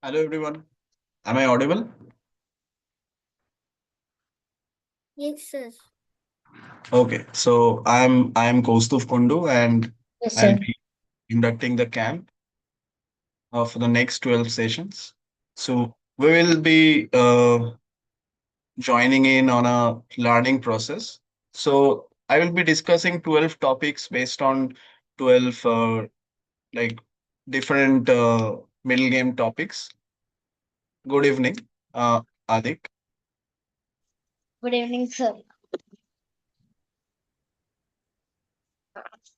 Hello everyone. Am I audible? Yes, sir. Okay. So I'm Kaustuv Kundu and Yes, I'll sir. be conducting the camp for the next 12 sessions. So we will be joining in on a learning process. So I will be discussing 12 topics based on 12 like different middle game topics. Good evening, Adik. Good evening, sir.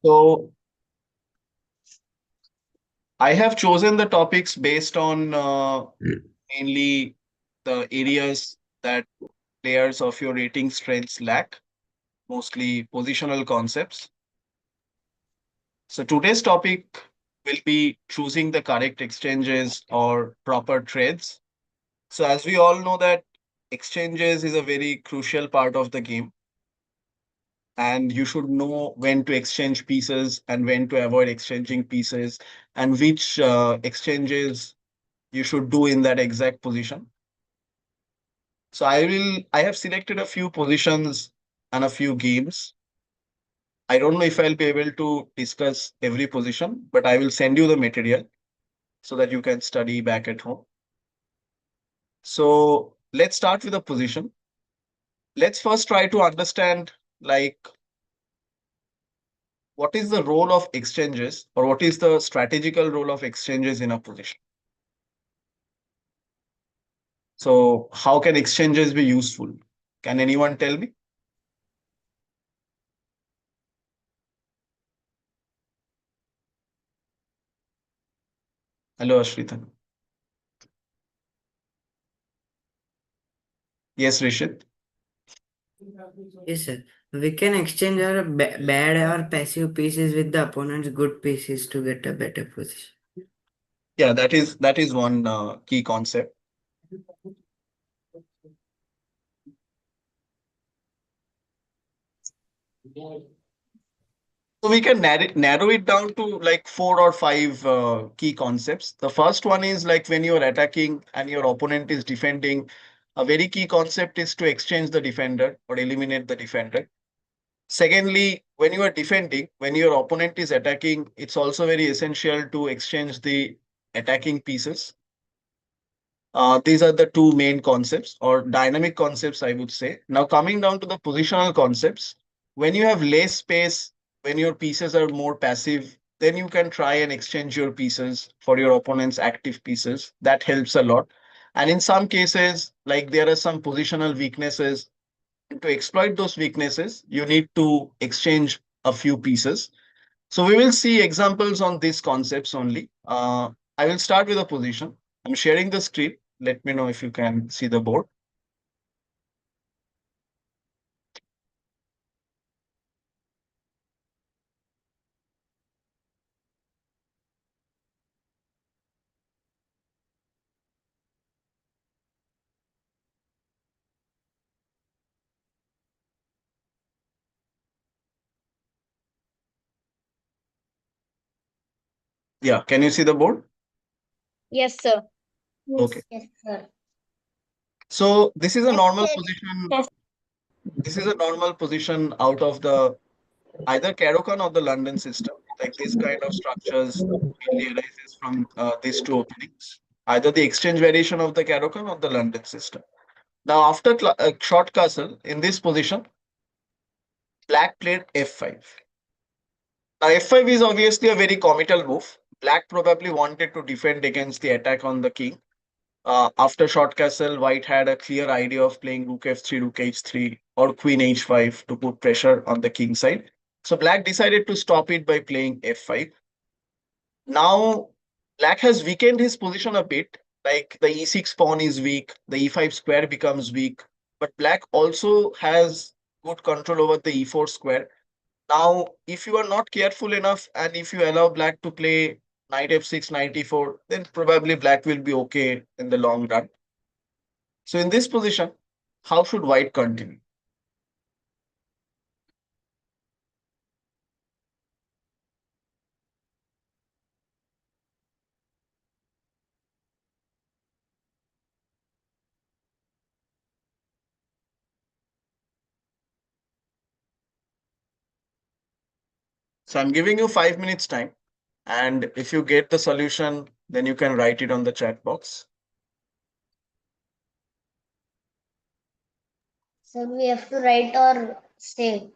So I have chosen the topics based on mainly the areas that players of your rating strengths lack, mostly positional concepts. So today's topic will be choosing the correct exchanges or proper trades. So as we all know that exchanges is a very crucial part of the game and you should know when to exchange pieces and when to avoid exchanging pieces and which exchanges you should do in that exact position. So I have selected a few positions and a few games. I don't know if I'll be able to discuss every position, but I will send you the material so that you can study back at home. So let's start with a position. Let's first try to understand like what is the role of exchanges or what is the strategical role of exchanges in a position. So how can exchanges be useful? Can anyone tell me? Hello, Ashrita. Yes, Rishit. Yes, sir. We can exchange our bad or passive pieces with the opponent's good pieces to get a better position. Yeah, that is one key concept. So we can narrow it down to like four or five key concepts. The first one is like when you're attacking and your opponent is defending, a very key concept is to exchange the defender or eliminate the defender. Secondly, when you are defending, when your opponent is attacking, it's also very essential to exchange the attacking pieces. These are the two main concepts or dynamic concepts, I would say. Now, coming down to the positional concepts, when you have less space, when your pieces are more passive, then you can try and exchange your pieces for your opponent's active pieces. That helps a lot. And in some cases, like there are some positional weaknesses, to exploit those weaknesses, you need to exchange a few pieces. So we will see examples on these concepts only. I will start with a position. I'm sharing the screen. Let me know if you can see the board. Yeah, can you see the board? Yes, sir. Okay. Yes, yes, sir. So this is a Yes, normal sir. position. Yes. This is a normal position out of the either Karokan or the London system. Like this kind of structures mainly arises from these two openings, either the exchange variation of the Karokan or the London system. Now, after short castle in this position, black played f5. Now, f5 is obviously a very committal move. Black probably wanted to defend against the attack on the king. After short castle, white had a clear idea of playing rook f3, rook h3, or queen h5 to put pressure on the king side. So black decided to stop it by playing f5. Now, black has weakened his position a bit. Like the e6 pawn is weak, the e5 square becomes weak, but black also has good control over the e4 square. Now, if you are not careful enough and if you allow black to play knight f6, knight e4, then probably black will be okay in the long run. So in this position, how should white continue? So I'm giving you 5 minutes time. And if you get the solution, then you can write it on the chat box. So we have to write or say.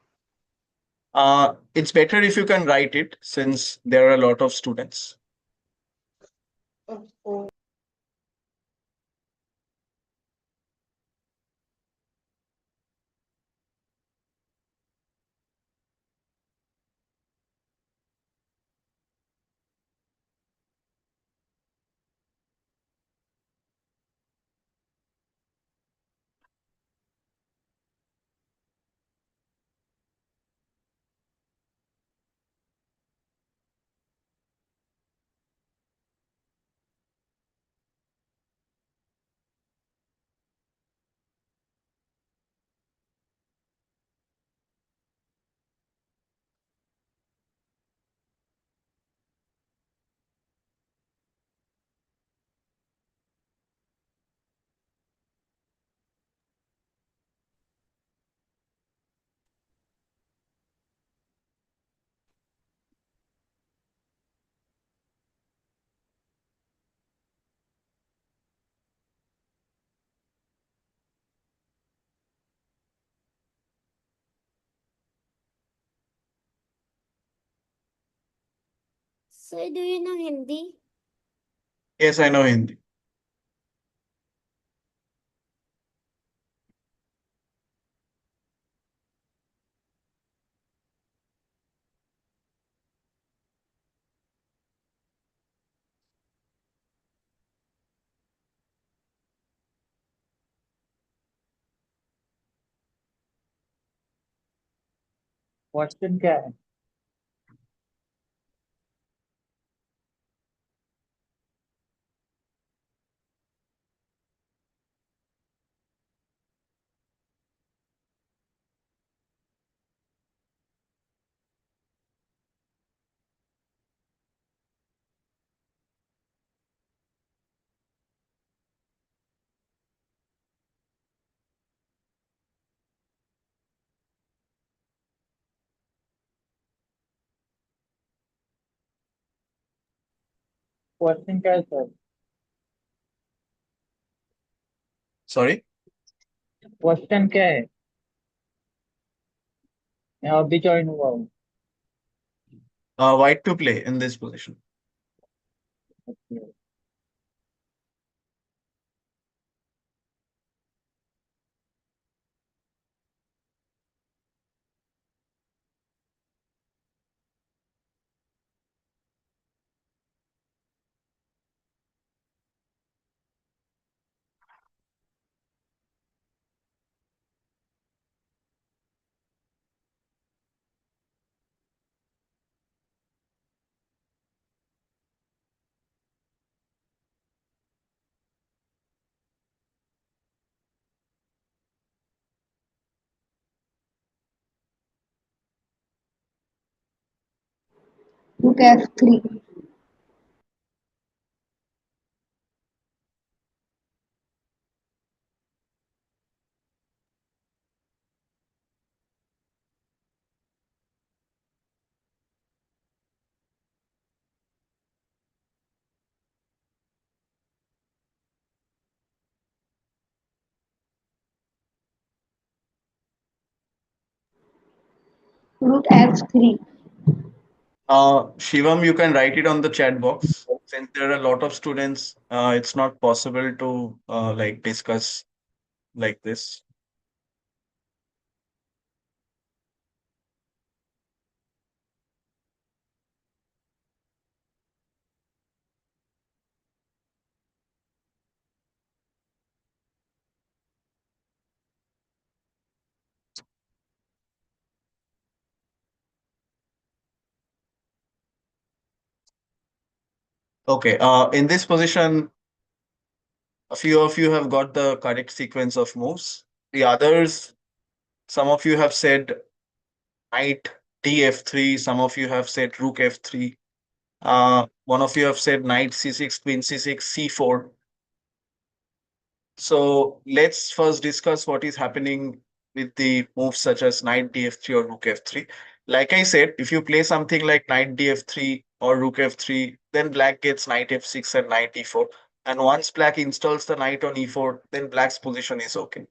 It's better if you can write it since there are a lot of students. Okay. So do you know Hindi? Yes, I know Hindi. Question क्या है? Question क्या है sir? Sorry. Question क्या है? मैं अभी join हुआ हूँ. White to play in this position. Rook F3. Rook F3. Shivam, you can write it on the chat box. Since there are a lot of students, it's not possible to like discuss like this. Okay. In this position, a few of you have got the correct sequence of moves. The others, some of you have said knight df3. Some of you have said rook f3. One of you have said knight c6, queen c6, c4. So let's first discuss what is happening with the moves such as knight df3 or rook f3. Like I said, if you play something like knight df3 or rook f3, then black gets knight f6 and knight e4. And once black installs the knight on e4, then black's position is okay.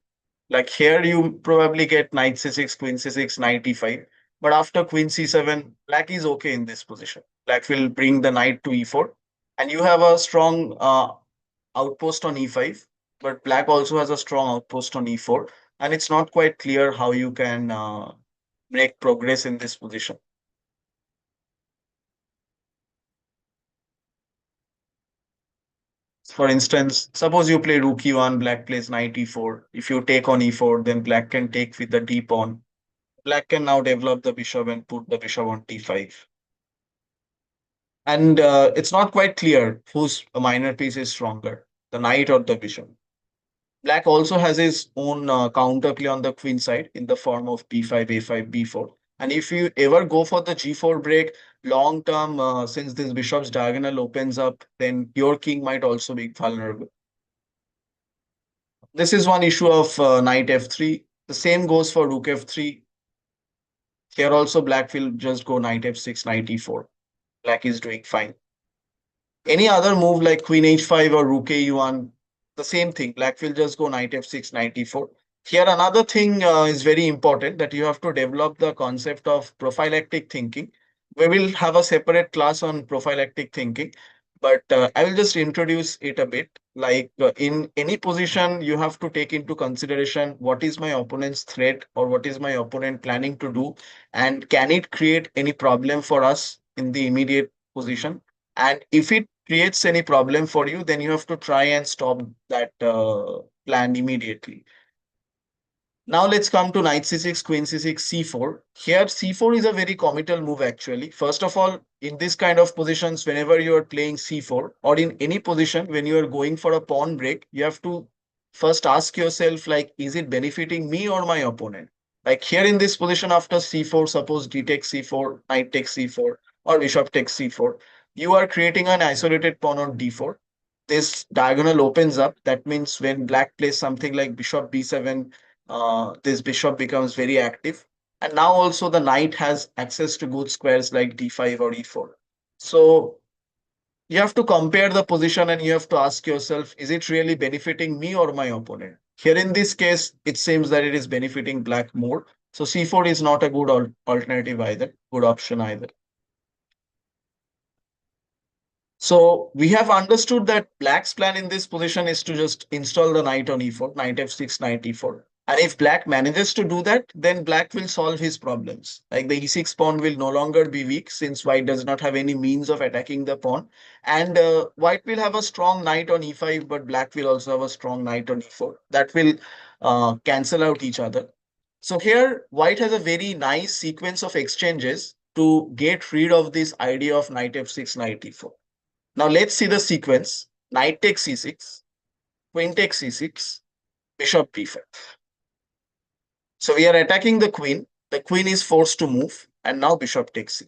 Like here, you probably get knight c6, queen c6, knight e5. But after queen c7, black is okay in this position. Black will bring the knight to e4, and you have a strong outpost on e5. But black also has a strong outpost on e4, and it's not quite clear how you can make progress in this position. For instance, suppose you play rook e1, black plays knight e4. If you take on e4, then black can take with the d pawn. Black can now develop the bishop and put the bishop on t5. And it's not quite clear whose minor piece is stronger, the knight or the bishop. Black also has his own counterplay on the queen side in the form of b5, a5, b4. And if you ever go for the g4 break, long term, since this bishop's diagonal opens up, then your king might also be vulnerable. This is one issue of knight f3. The same goes for rook f3. Here also, black will just go knight f6, knight e4. Black is doing fine. Any other move like queen h5 or rook a1, the same thing. Black will just go knight f6, knight e4. Here, another thing is very important, that you have to develop the concept of prophylactic thinking. We will have a separate class on prophylactic thinking, but I will just introduce it a bit. Like in any position, you have to take into consideration what is my opponent's threat or what is my opponent planning to do, and can it create any problem for us in the immediate position. And if it creates any problem for you, then you have to try and stop that plan immediately. Now let's come to knight c6, queen c6, c4. Here c4 is a very committal move actually. First of all, in this kind of positions, whenever you are playing c4 or in any position when you are going for a pawn break, you have to first ask yourself like, is it benefiting me or my opponent? Like here in this position after c4, suppose d takes c4, knight takes c4 or bishop takes c4, you are creating an isolated pawn on d4. This diagonal opens up. That means when black plays something like bishop b7, this bishop becomes very active. And now also the knight has access to good squares like d5 or e4. So you have to compare the position and you have to ask yourself, is it really benefiting me or my opponent? Here in this case, it seems that it is benefiting black more. So c4 is not a good alternative either, good option either. So we have understood that black's plan in this position is to just install the knight on e4, knight f6, knight e4. And if black manages to do that, then black will solve his problems. Like the e6 pawn will no longer be weak since white does not have any means of attacking the pawn. And white will have a strong knight on e5, but black will also have a strong knight on e4. That will cancel out each other. So here, white has a very nice sequence of exchanges to get rid of this idea of knight f6, knight e4. Now let's see the sequence. Knight takes c6, queen takes c6, bishop b5. So we are attacking the queen. The queen is forced to move, and now bishop takes c.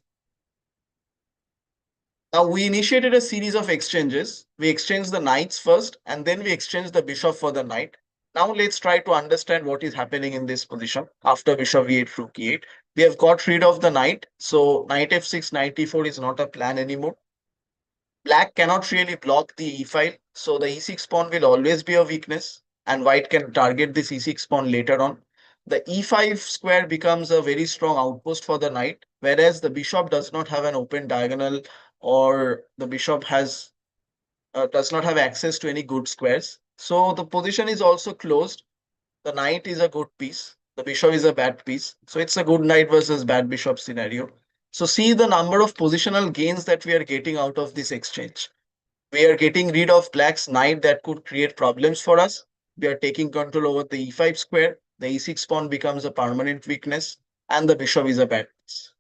Now we initiated a series of exchanges. We exchanged the knights first, and then we exchanged the bishop for the knight. Now let's try to understand what is happening in this position after bishop e8, rook e8. We have got rid of the knight, so knight f6, knight e4 is not a plan anymore. Black cannot really block the e file, so the e6 pawn will always be a weakness, and white can target this e6 pawn later on. The e5 square becomes a very strong outpost for the knight, whereas the bishop does not have an open diagonal, or the bishop has does not have access to any good squares. So the position is also closed. The knight is a good piece. The bishop is a bad piece. So it's a good knight versus bad bishop scenario. So see the number of positional gains that we are getting out of this exchange. We are getting rid of black's knight that could create problems for us. We are taking control over the e5 square. The e6 pawn becomes a permanent weakness, and the bishop is a bad piece.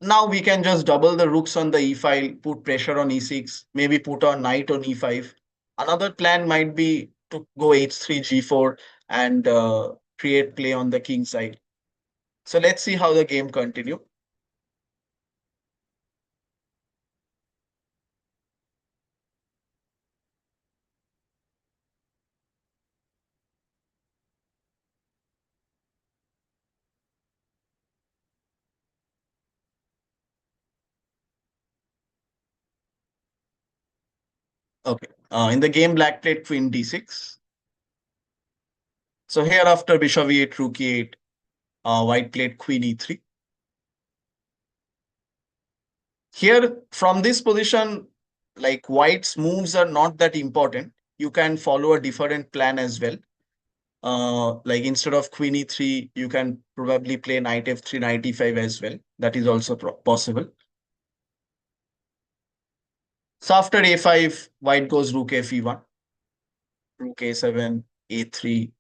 Now we can just double the rooks on the e file, put pressure on e6, maybe put on knight on e5. Another plan might be to go h3, g4 and create play on the king side. So let's see how the game continue. Okay. In the game, black played queen d6. So here after bishop e8, rook e8, white played queen e3. Here from this position, like white's moves are not that important. You can follow a different plan as well. Like instead of queen e3, you can probably play knight f3, knight e5 as well. That is also possible. So after a5, white goes rook f e1, rook a7, a3.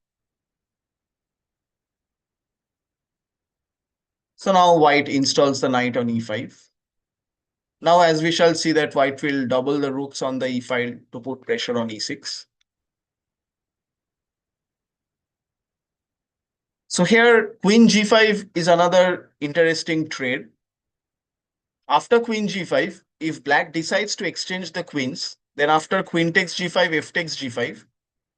So now white installs the knight on e5. Now, as we shall see that white will double the rooks on the e file to put pressure on e6. So here queen g5 is another interesting trade. After queen g5, if black decides to exchange the queens, then after queen takes g5, f takes g5,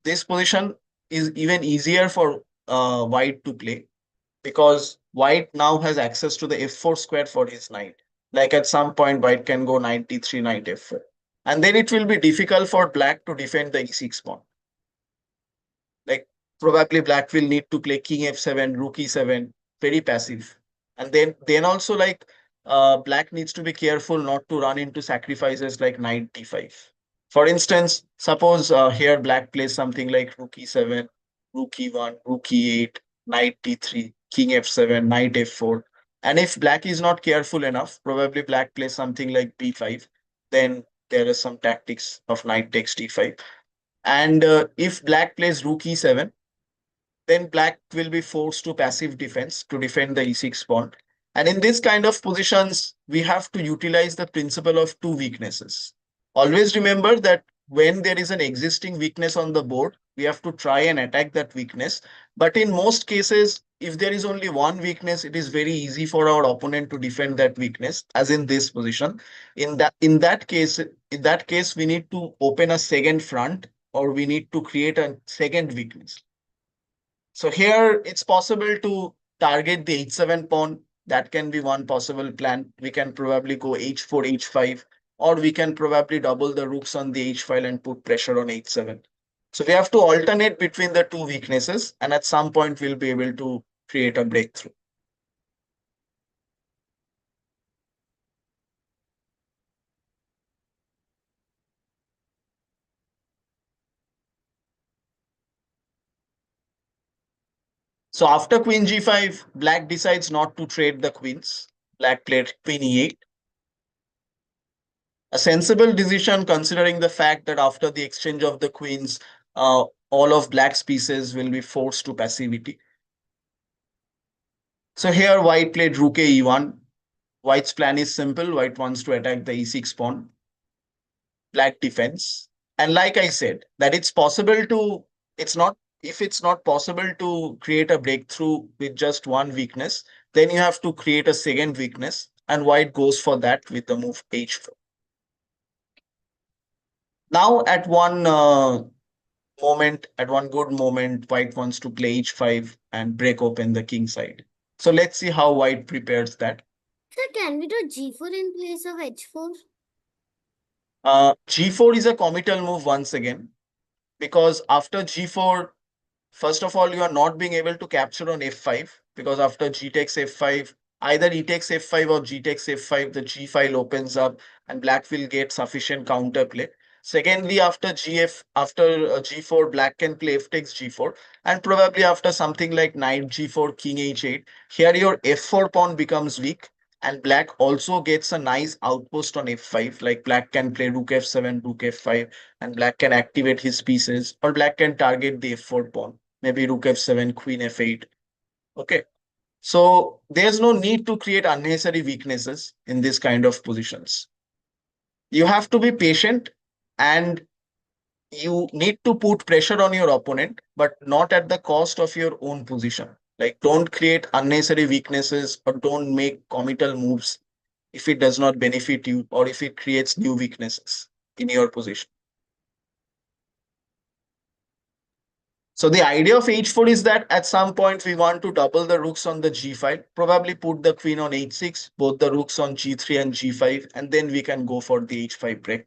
this position is even easier for white to play because white now has access to the f4 square for his knight. Like at some point, white can go knight d3, knight f4. And then it will be difficult for black to defend the e6 pawn. Like probably black will need to play king f7, rook e7, very passive. And then also like black needs to be careful not to run into sacrifices like knight d5. For instance, suppose here black plays something like rook e7, rook e1, rook e8, knight d3, king f7, knight f4. And if black is not careful enough, probably black plays something like b5. Then there is some tactics of knight takes d5. And if black plays rook e7, then black will be forced to passive defense to defend the e6 pawn. And in this kind of positions, we have to utilize the principle of two weaknesses. Always remember that when there is an existing weakness on the board, we have to try and attack that weakness. But in most cases, if there is only one weakness, it is very easy for our opponent to defend that weakness, as in this position. In that case, we need to open a second front or we need to create a second weakness. So here it's possible to target the h7 pawn. That can be one possible plan. We can probably go h4, h5, or we can probably double the rooks on the h file and put pressure on h7. So we have to alternate between the two weaknesses, and at some point we'll be able to create a breakthrough. So after queen g5, black decides not to trade the queens. Black played queen e8. A sensible decision considering the fact that after the exchange of the queens, all of black's pieces will be forced to passivity. So here white played rook a e1. White's plan is simple. White wants to attack the e6 pawn. Black defense. And like I said, that it's possible to, it's not, if it's not possible to create a breakthrough with just one weakness, then you have to create a second weakness. And white goes for that with the move h4. Now at one at one good moment, white wants to play h5 and break open the king side. So let's see how white prepares that. Sir, can we do g4 in place of h4? G4 is a committal move once again, because after g4, first of all, you are not being able to capture on f5, because after g takes f5, either e takes f5 or g takes f5, the g file opens up and black will get sufficient counterplay. Secondly, after g4, black can play f takes g4, and probably after something like knight g4, king h8, here your f4 pawn becomes weak, and black also gets a nice outpost on f5. Like black can play rook f7, rook f5, and black can activate his pieces, or black can target the f4 pawn, maybe rook f7, queen f8. Okay. So there's no need to create unnecessary weaknesses in this kind of positions. You have to be patient and you need to put pressure on your opponent, but not at the cost of your own position. Like don't create unnecessary weaknesses or don't make committal moves if it does not benefit you or if it creates new weaknesses in your position. So the idea of h4 is that at some point we want to double the rooks on the g file, probably put the queen on h6, both the rooks on g3 and g5, and then we can go for the h5 break.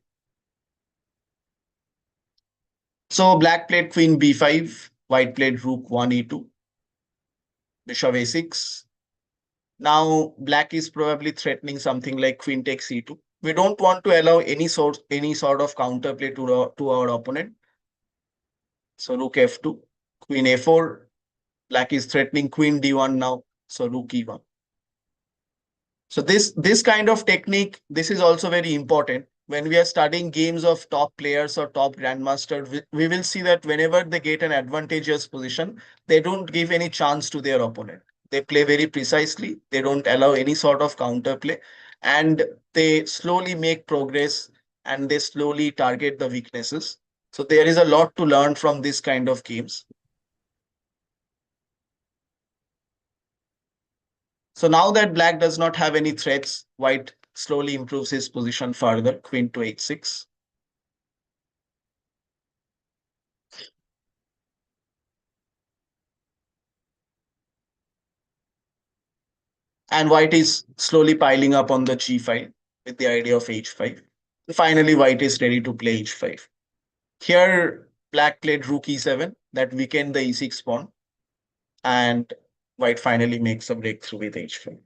So black played queen b5, white played rook 1 e2, bishop a6. Now black is probably threatening something like queen takes e2. We don't want to allow any sort of counterplay to our opponent. So rook f2, queen a4. Black is threatening queen d1 now. So rook e1. So this kind of technique, this is also very important. When we are studying games of top players or top grandmaster, we will see that whenever they get an advantageous position, they don't give any chance to their opponent. They play very precisely. They don't allow any sort of counterplay, and they slowly make progress and they slowly target the weaknesses. So there is a lot to learn from this kind of games. So now that black does not have any threats, white slowly improves his position further, queen to h6. And white is slowly piling up on the g file with the idea of h5. Finally, white is ready to play h5. Here, black played rook e7, that weakened the e6 pawn, and white finally makes a breakthrough with h5.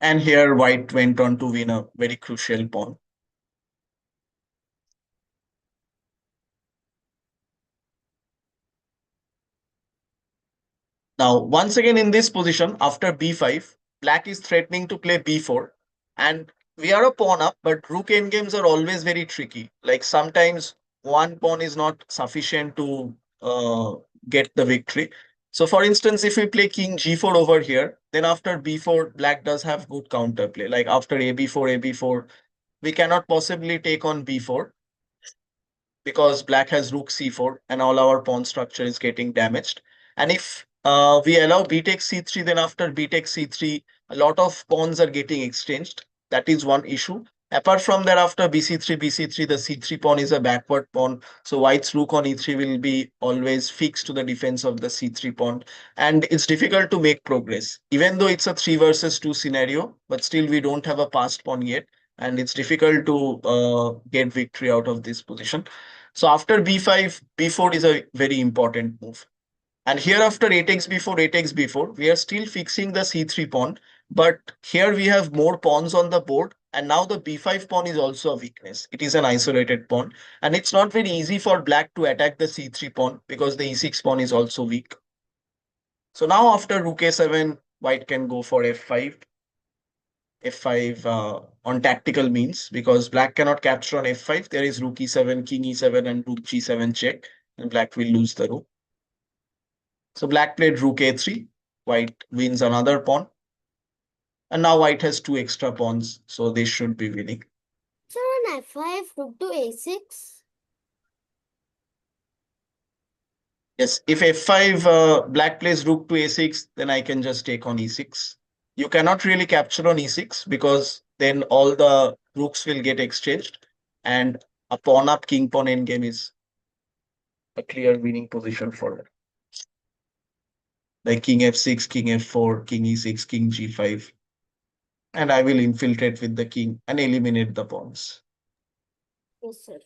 And here, white went on to win a very crucial pawn. Now, once again in this position, after b5, black is threatening to play b4. And we are a pawn up, but rook endgames are always very tricky. Like sometimes one pawn is not sufficient to get the victory. So for instance, if we play king g4 over here, then after b4, black does have good counterplay. Like after ab4, we cannot possibly take on b4 because black has rook c4 and all our pawn structure is getting damaged. And if we allow b takes c3, then after b takes c3, a lot of pawns are getting exchanged. That is one issue. Apart from that, after bc3, the c3 pawn is a backward pawn. So white's rook on e3 will be always fixed to the defense of the c3 pawn. And it's difficult to make progress. Even though it's a 3 versus 2 scenario, but still we don't have a passed pawn yet. And it's difficult to get victory out of this position. So after b5, b4 is a very important move. And here after a takes b4, we are still fixing the c3 pawn. But here we have more pawns on the board. And now the b5 pawn is also a weakness. It is an isolated pawn. And it's not very easy for black to attack the c3 pawn because the e6 pawn is also weak. So now after rook a7, white can go for f5. F5 on tactical means because black cannot capture on f5. There is rook e7, king e7, and rook g7 check, and black will lose the rook. So black played rook a3. White wins another pawn. And now white has two extra pawns, so they should be winning. So on f5, rook to a6. Yes, if f5, black plays rook to a6, then I can just take on e6. You cannot really capture on e6 because then all the rooks will get exchanged. And a pawn up king pawn endgame is a clear winning position for it. Like king f6, king f4, king e6, king g5. And I will infiltrate with the king and eliminate the pawns. Yes, sir.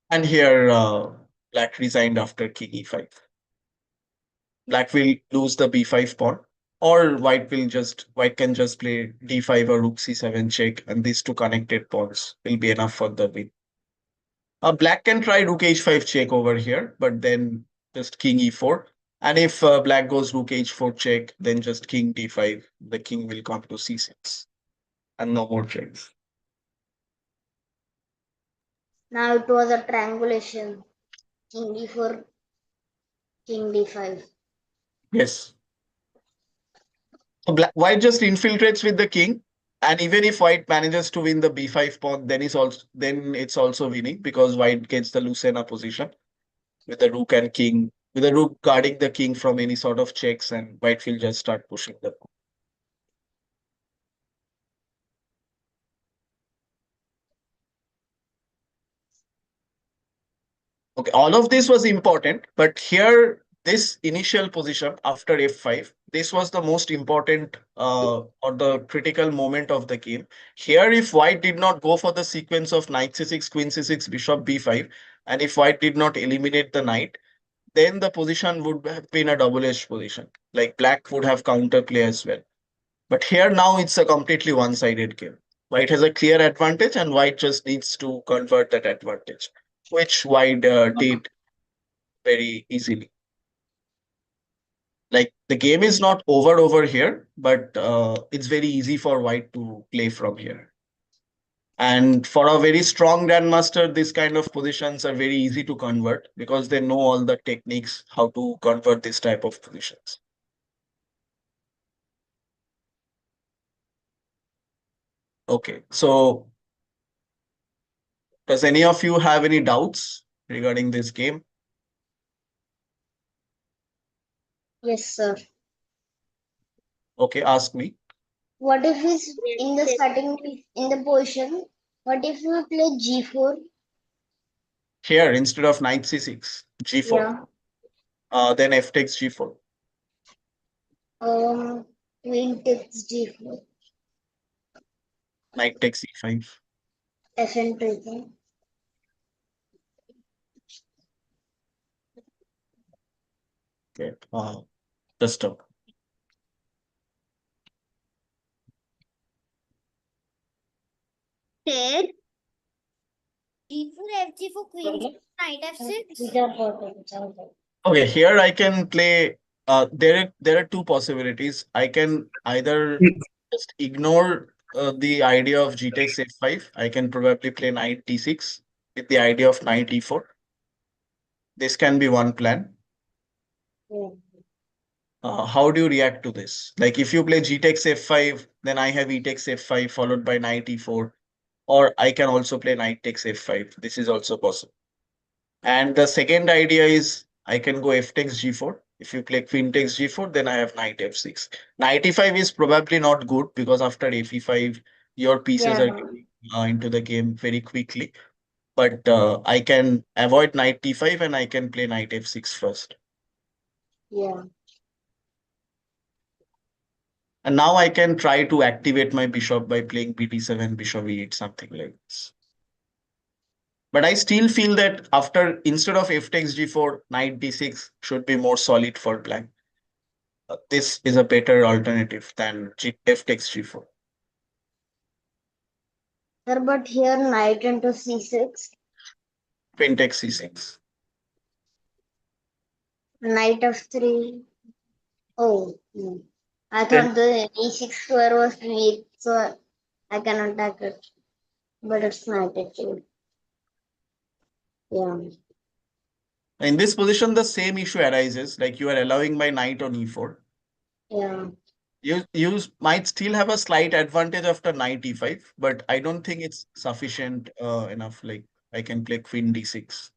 And here black resigned after king e5. Black will lose the b5 pawn, or white can just play d5 or rook c7 check, and these two connected pawns will be enough for the win. Black can try rook h5 check over here, but then just king e4. And if black goes rook h4 check, then just king d5. The king will come to c6, and no more checks. Now it was a triangulation. King d4, king d5. Yes. So white just infiltrates with the king, and even if white manages to win the b5 pawn, then it's also winning because white gets the Lucena position with the rook and king, with the rook guarding the king from any sort of checks, and white will just start pushing the pawn. Okay, all of this was important, but here, this initial position after f5, this was the most important or the critical moment of the game. Here, if white did not go for the sequence of knight c6, queen c6, bishop b5, and if white did not eliminate the knight, then the position would have been a double-edged position. Like black would have counterplay as well. But here now it's a completely one-sided game. White has a clear advantage, and white just needs to convert that advantage, which white did very easily. Like the game is not over here, but it's very easy for white to play from here. And for a very strong grandmaster, this kind of positions are very easy to convert because they know all the techniques how to convert this type of positions. Okay, so does any of you have any doubts regarding this game? Yes, sir. Okay, ask me. What if he's in the starting in the position? What if we play G4? Here, instead of knight c6, g4, then f takes g4. Queen takes G4. Knight takes e5. FN taken. Okay, just up. Take. D4, FG4, queen, knight F6. Okay, here I can play. There are two possibilities. I can either just ignore the idea of g takes f5. I can probably play knight d6 with the idea of knight e4. This can be one plan. How do you react to this? Like if you play g takes f5, then I have e takes f5 followed by knight e4, or I can also play knight takes f5. This is also possible. And the second idea is I can go f takes g4. If you play queen takes g4, then I have knight f6. Knight e5 is probably not good because after f e5, your pieces are getting into the game very quickly. But I can avoid knight d5 and I can play knight f6 first. Yeah. And now I can try to activate my bishop by playing bd7, bishop e8, something like this. But I still feel that after instead of f takes g4, knight d6 should be more solid for black. This is a better alternative than f takes g4. Sir, but here knight into C6, Queen takes c6. knight f3. Oh, no. I Then thought the E6 square was weak, so I cannot attack it. But it's knight actually. Yeah. in this position, the same issue arises. Like you are allowing my knight on e4. Yeah. You might still have a slight advantage after knight e5, but I don't think it's sufficient enough. Like I can play queen d6.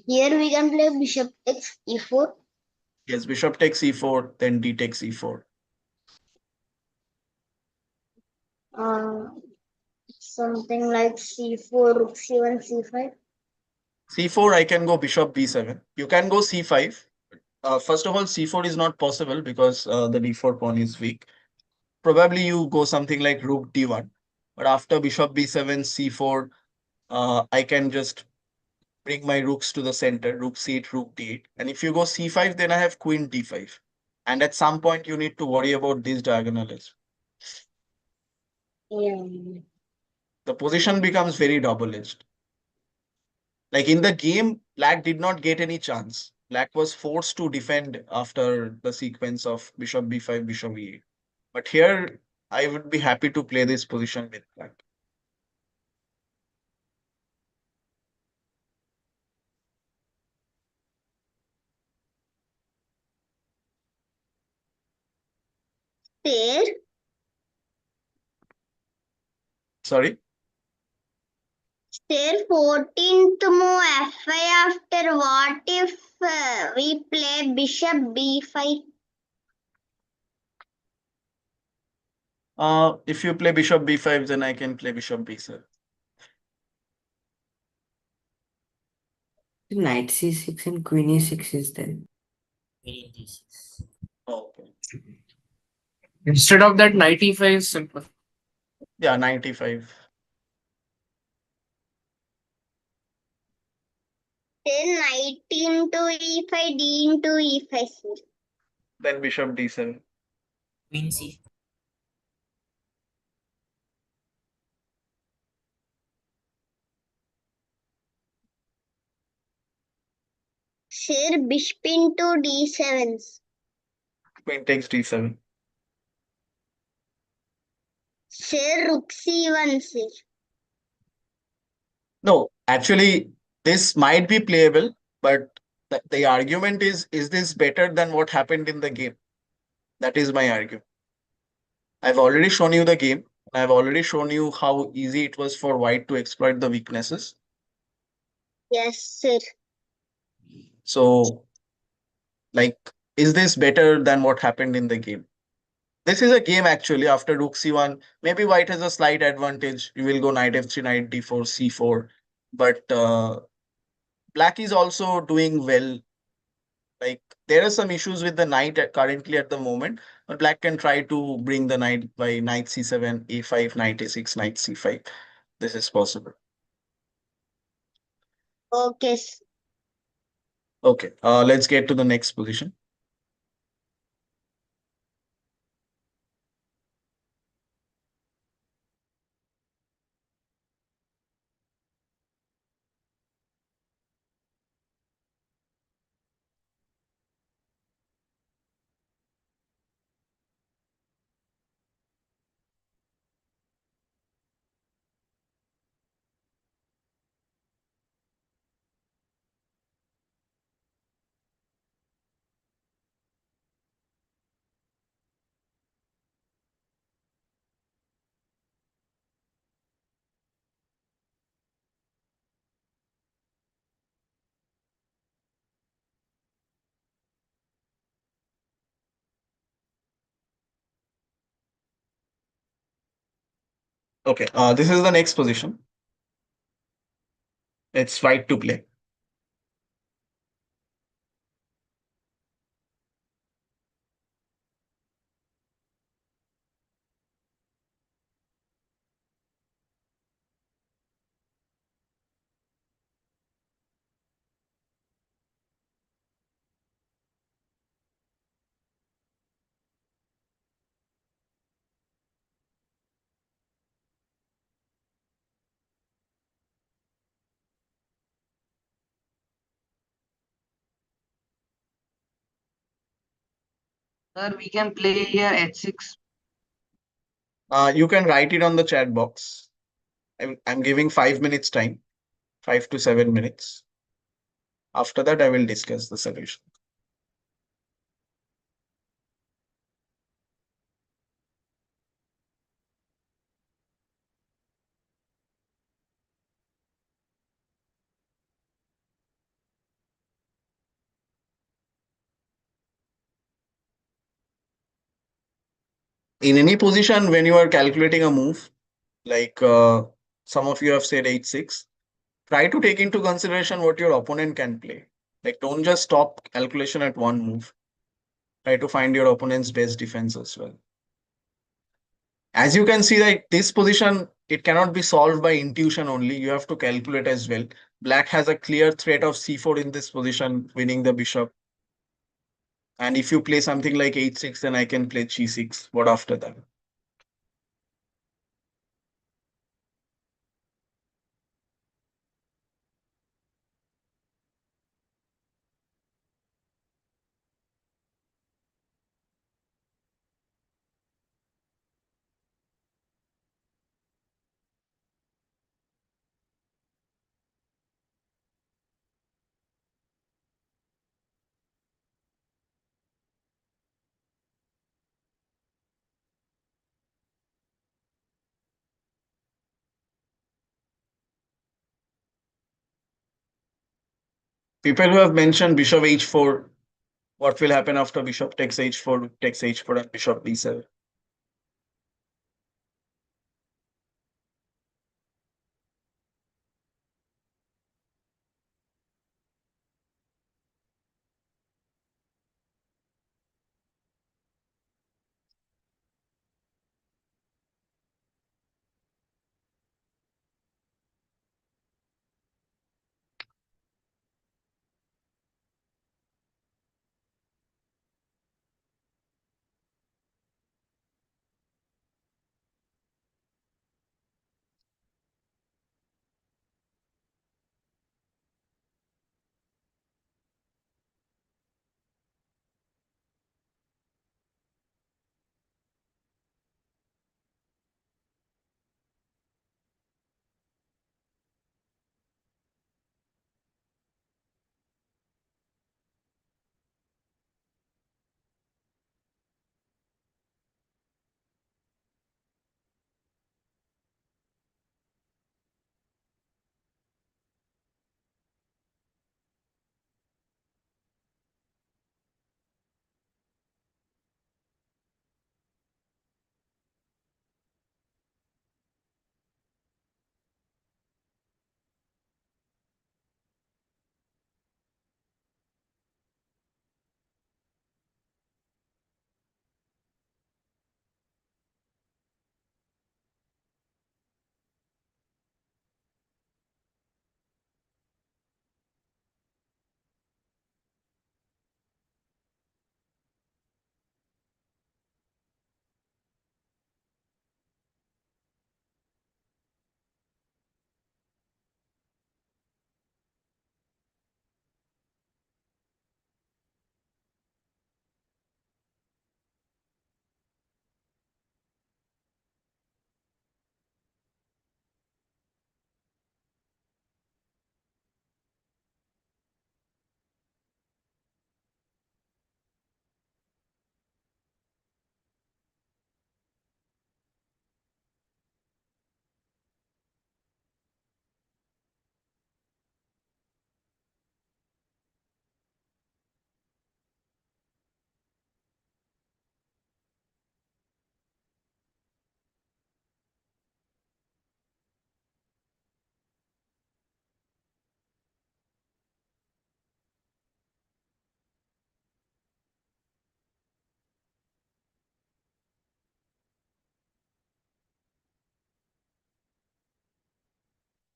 Here we can play bishop takes E4. Yes, bishop takes e4, then d takes e4. Something like C4, rook C1, C5. c4, I can go bishop b7. You can go c5. First of all, c4 is not possible because the d4 pawn is weak. Probably you go something like rook d1. But after bishop b7, c4, I can just bring my rooks to the center, rook c8, rook d8. And if you go c5, then I have queen d5. And at some point, you need to worry about this diagonal as well. Yeah. The position becomes very double-edged. Like in the game, black did not get any chance. Black was forced to defend after the sequence of bishop b5, bishop e8. But here, I would be happy to play this position with black. Pair. Sorry? Pair 14th move F5 after what if we play bishop B5? If you play bishop b5, then I can play bishop b7. Knight c6 and queen e6 is there. Queen d6. Okay. Instead of that, knight e5 is simple. Yeah, 95. Then knight into e5, d into e5, sir. Then bishop d7. Queen c. Sir, bishop into d7. Queen takes d7. Sir, rook c1, sir. No, actually, this might be playable, but the argument is this better than what happened in the game? That is my argument. I've already shown you the game. I've already shown you how easy it was for white to exploit the weaknesses. Yes, sir. So, like, is this better than what happened in the game? This is a game actually. After rook c1, maybe white has a slight advantage. You will go knight f3, knight d4, c4. But black is also doing well. Like there are some issues with the knight currently at the moment, but black can try to bring the knight by knight c7, a5, knight a6, knight c5. This is possible. Okay, sir. Okay, let's get to the next position. Okay, this is the next position. It's white to play. Sir, we can play here h6. You can write it on the chat box. I'm giving 5 minutes time, 5 to 7 minutes. After that, I will discuss the solution. In any position, when you are calculating a move, like some of you have said h6, try to take into consideration what your opponent can play. Like, don't just stop calculation at one move. Try to find your opponent's best defense as well. As you can see, like this position, it cannot be solved by intuition only. You have to calculate as well. Black has a clear threat of c4 in this position, winning the bishop. And if you play something like h6, then I can play g6. What after that? People who have mentioned bishop h4, what will happen after bishop takes h4, takes h4 and bishop b7?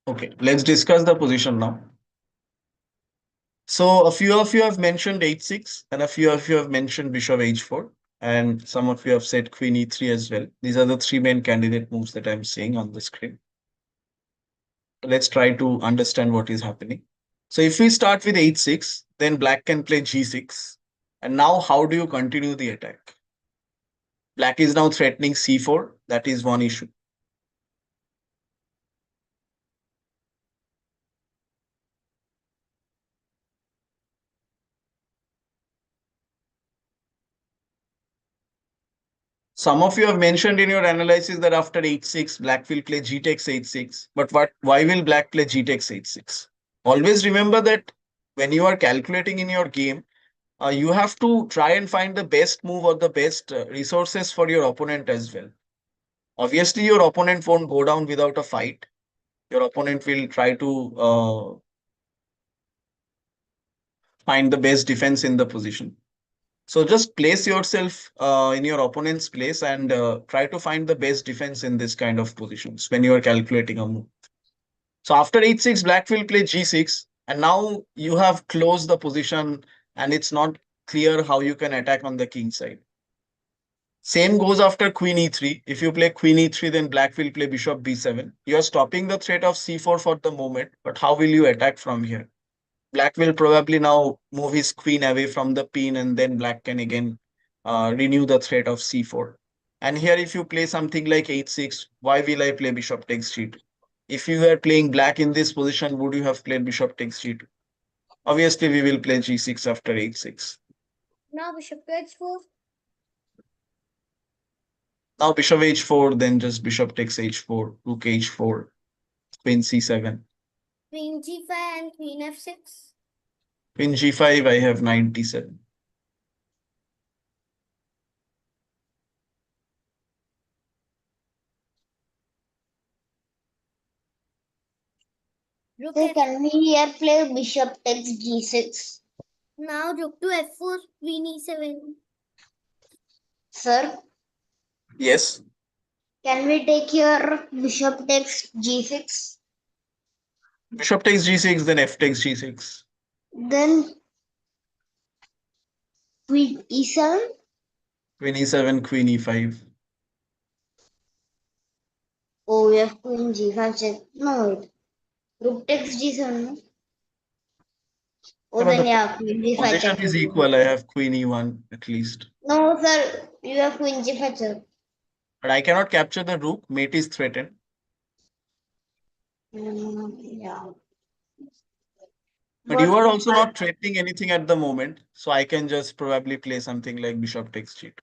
Okay, let's discuss the position now. So a few of you have mentioned h6 and a few of you have mentioned bishop h4 and some of you have said queen e3 as well. These are the three main candidate moves that I'm seeing on the screen. Let's try to understand what is happening. So if we start with h6, then black can play g6. And now how do you continue the attack? Black is now threatening c4. That is one issue. Some of you have mentioned in your analysis that after h6, black will play g takes h6. But why will black play g takes h6? Always remember that when you are calculating in your game, you have to try and find the best move or the best resources for your opponent as well. Obviously, your opponent won't go down without a fight. Your opponent will try to find the best defense in the position. So just place yourself in your opponent's place and try to find the best defense in this kind of positions when you are calculating a move. So after h6, black will play g6, and now you have closed the position, and it's not clear how you can attack on the king side. Same goes after queen e3. If you play queen e3, then black will play bishop b7. You are stopping the threat of c4 for the moment, but how will you attack from here? Black will probably now move his queen away from the pin, and then black can again renew the threat of c4. And here, if you play something like h6, why will I play bishop takes g2? If you were playing black in this position, would you have played bishop takes g2? Obviously, we will play g6 after h6. Now bishop to h4. Now bishop h4, then just bishop takes h4, rook h4, queen c7. Queen g5 and queen f6. Queen g5, I have 97. Rook So f. can we here play bishop takes g6? Now rook to f4. Queen e7. Sir, Yes, can we take here bishop takes g6? bishop takes g6, then f takes g6. Then queen e7? Queen e7, queen e5. Oh, we have queen g5 check. No, wait. Rook takes g7. No? Oh, Yeah, but then the yeah, queen g5 position check. is equal. I have queen e1 at least. No, sir, you have queen g5 check. But I cannot capture the rook. Mate is threatened. Yeah. But you But are also not threatening anything at the moment. So I can just probably play something like bishop takes g2.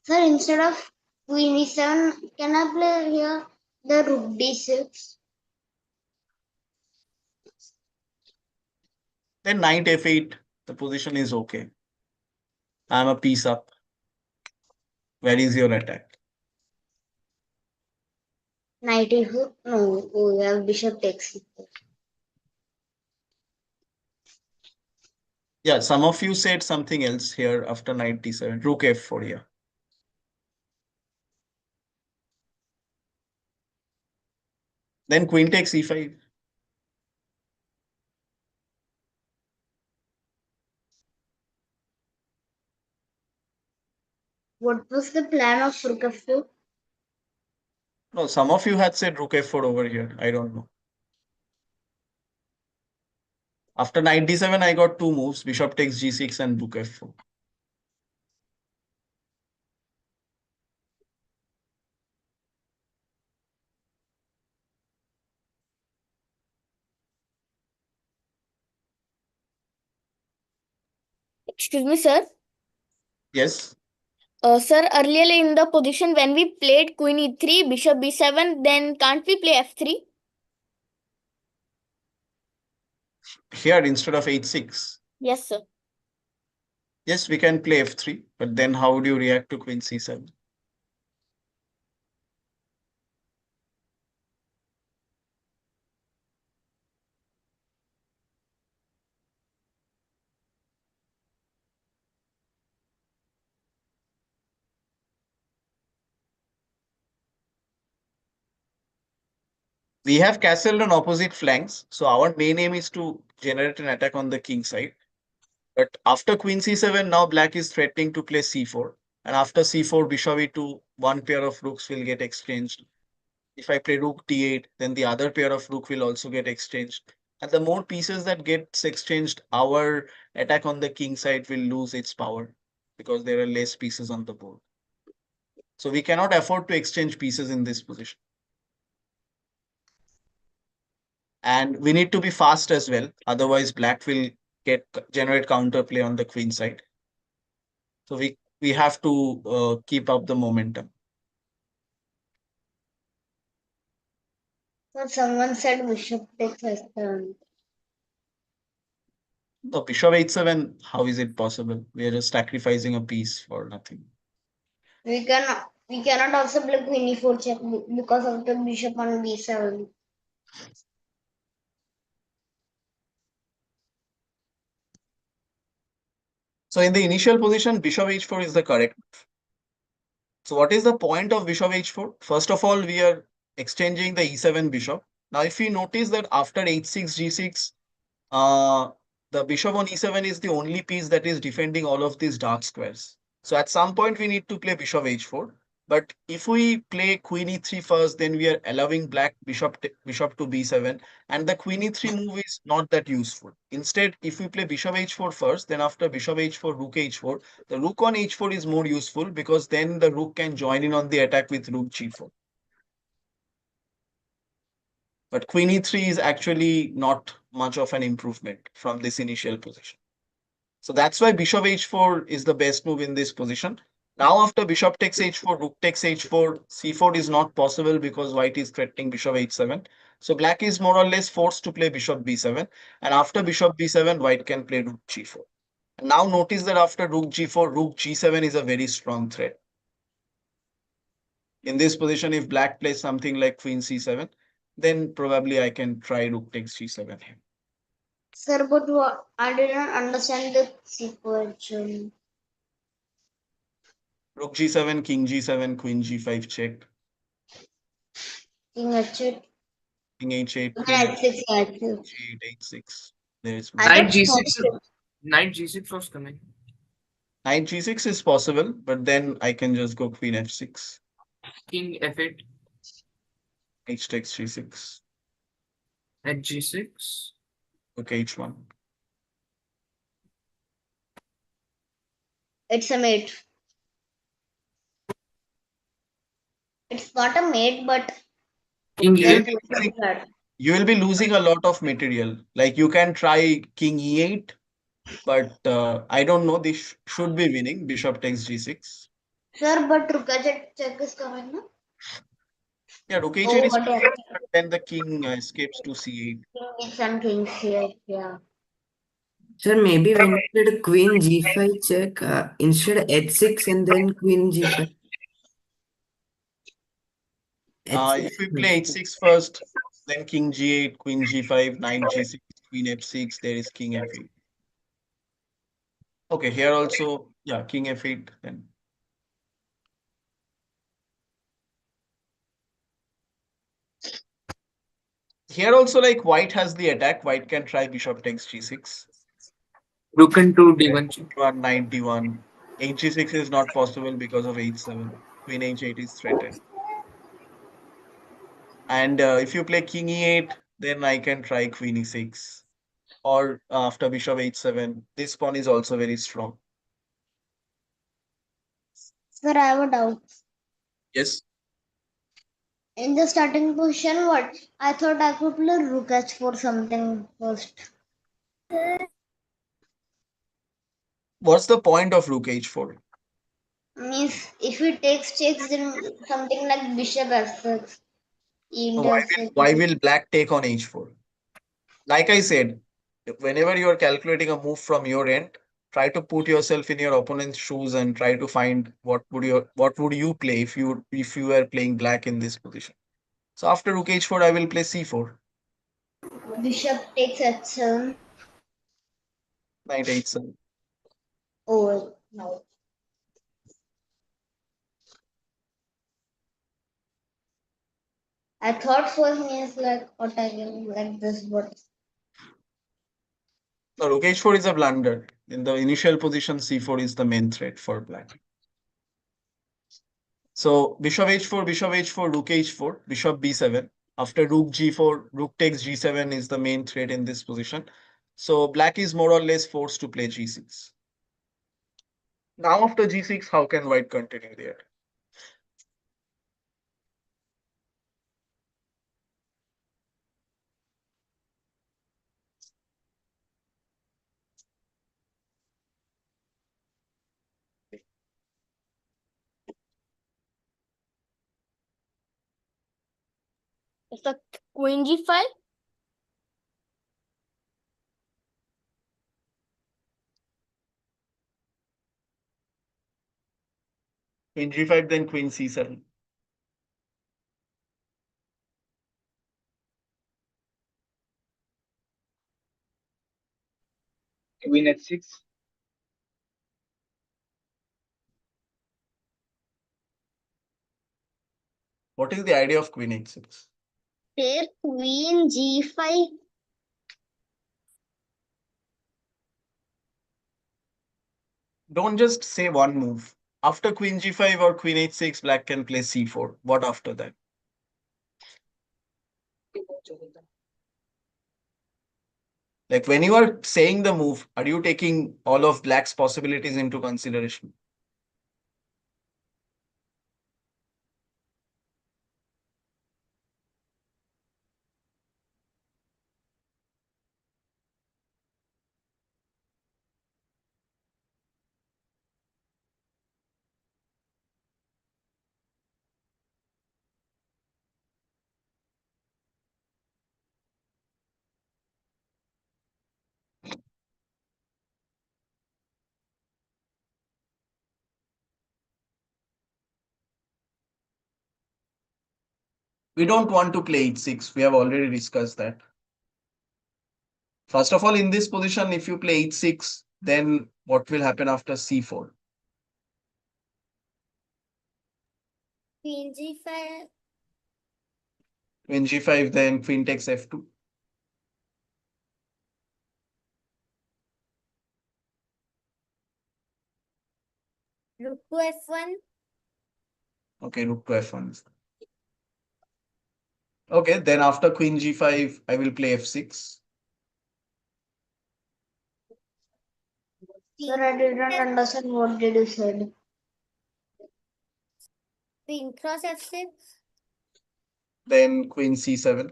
sir, instead of queen e7, can I play here the rook d6? Then knight f8. The position is okay. I'm a piece up. Where is your attack? Knight e4? No, oh, we have bishop takes e4. Yeah, some of you said something else here after 97. Rook f4, yeah. Then queen takes e5. What was the plan of rook f2? No, some of you had said rook f4 over here. I don't know. After 97, I got two moves, bishop takes g6 and rook f4. Excuse me, sir. Yes. Sir, earlier in the position when we played queen e3, bishop b7, then can't we play f3? Here, instead of h6. Yes, sir. Yes, we can play f3, but then how would you react to queen c7? We have castled on opposite flanks, so our main aim is to generate an attack on the king side. But after queen c7, now black is threatening to play c4. And after c4, bishop e2, one pair of rooks will get exchanged. If I play rook d8, then the other pair of rook will also get exchanged. And the more pieces that gets exchanged, our attack on the king side will lose its power because there are less pieces on the board. So we cannot afford to exchange pieces in this position. And we need to be fast as well. Otherwise, black will generate counterplay on the queen side. So we have to keep up the momentum. So someone said bishop takes f7. The bishop h7, how is it possible? We are just sacrificing a piece for nothing. We cannot also play queen e4 check because of the bishop on b7. So in the initial position, bishop h4 is the correct move. So what is the point of bishop h4? First of all, we are exchanging the e7 bishop. Now, if you notice that after h6, g6, uh, the bishop on e7 is the only piece that is defending all of these dark squares. So at some point, we need to play bishop h4. But if we play queen e3 first, then we are allowing black bishop to b7, and the queen e3 move is not that useful. Instead, if we play bishop h4 first, then after bishop h4, rook h4, the rook on h4 is more useful because then the rook can join in on the attack with rook g4. But queen e3 is actually not much of an improvement from this initial position. So that's why bishop h4 is the best move in this position. Now after bishop takes h4, rook takes h4, c4 is not possible because white is threatening bishop h7. So black is more or less forced to play bishop b7. And after bishop b7, white can play rook g4. Now notice that after rook g4, rook g7 is a very strong threat. In this position, if black plays something like queen c7, then probably I can try rook takes g7 here. Sir, but I didn't understand the sequence. Rook g7, king g7, queen g5 check, King h8. king h8, King queen h6, h6. h8, h6. There is I Knight thought g6. Knight g6 was coming. knight g6 is possible, but then I can just go queen f6, King f8 h takes g6, at g6. rook h1. it's a mate. It's not a mate, but King You will then e8. be losing, that. you will be losing a lot of material. Like you can try king e8, but I don't know. This should be winning. Bishop takes g6. Sir, but rook h8 check is coming, no? Yeah, rook h8 Oh, is what fine, a but then the king escapes to c8. king is and king c8, yeah. Sir, maybe when you did queen g5 check, instead h6 and then queen g5. If h6 we play first. h6 first, then king g8, queen g5, knight g6, queen f6, there is king f8. Okay, here also, yeah, king f8 then. Here also, like white has the attack. White can try bishop takes g6. Rook into d1 check. One knight d1. H g6 is not possible because of h7. Queen h8 is threatened. And if you play king e8, then I can try queen e6. Or after bishop h7, this pawn is also very strong. Sir, I have a doubt. Yes. In the starting position, what? I thought I could play rook h4 something first. What's the point of rook h4? Means if he takes checks, then something like bishop f6. Why Into will, f6. why will black take on h4? Like I said, whenever you are calculating a move from your end, try to put yourself in your opponent's shoes and try to find what would you play if you were playing black in this position. So after rook h4, I will play c4, Bishop takes h7. knight h7. Oh, no. I thought force means like attacking like this, but No, rook h4 is a blunder. In the initial position, c4 is the main threat for black. So bishop h4, rook h4, bishop b7. After rook g4, rook takes g7 is the main threat in this position. So black is more or less forced to play g6. Now after g6, how can white continue there? It's the queen g5. Queen g5, then queen c7. Queen h6. What is the idea of queen h6? take queen g5. Don't just say one move. After queen g5 or queen h6, black can play c4. What after that? Like when you are saying the move, are you taking all of black's possibilities into consideration? We don't want to play h6. We have already discussed that. First of all, in this position, if you play h6, then what will happen after c4? Queen g5. Queen g5, then queen takes f2. Rook to f1. Okay, rook to f1. Okay, then after queen g5, I will play f6. Sir, I didn't understand what did you said. Queen cross f6. Then queen c7.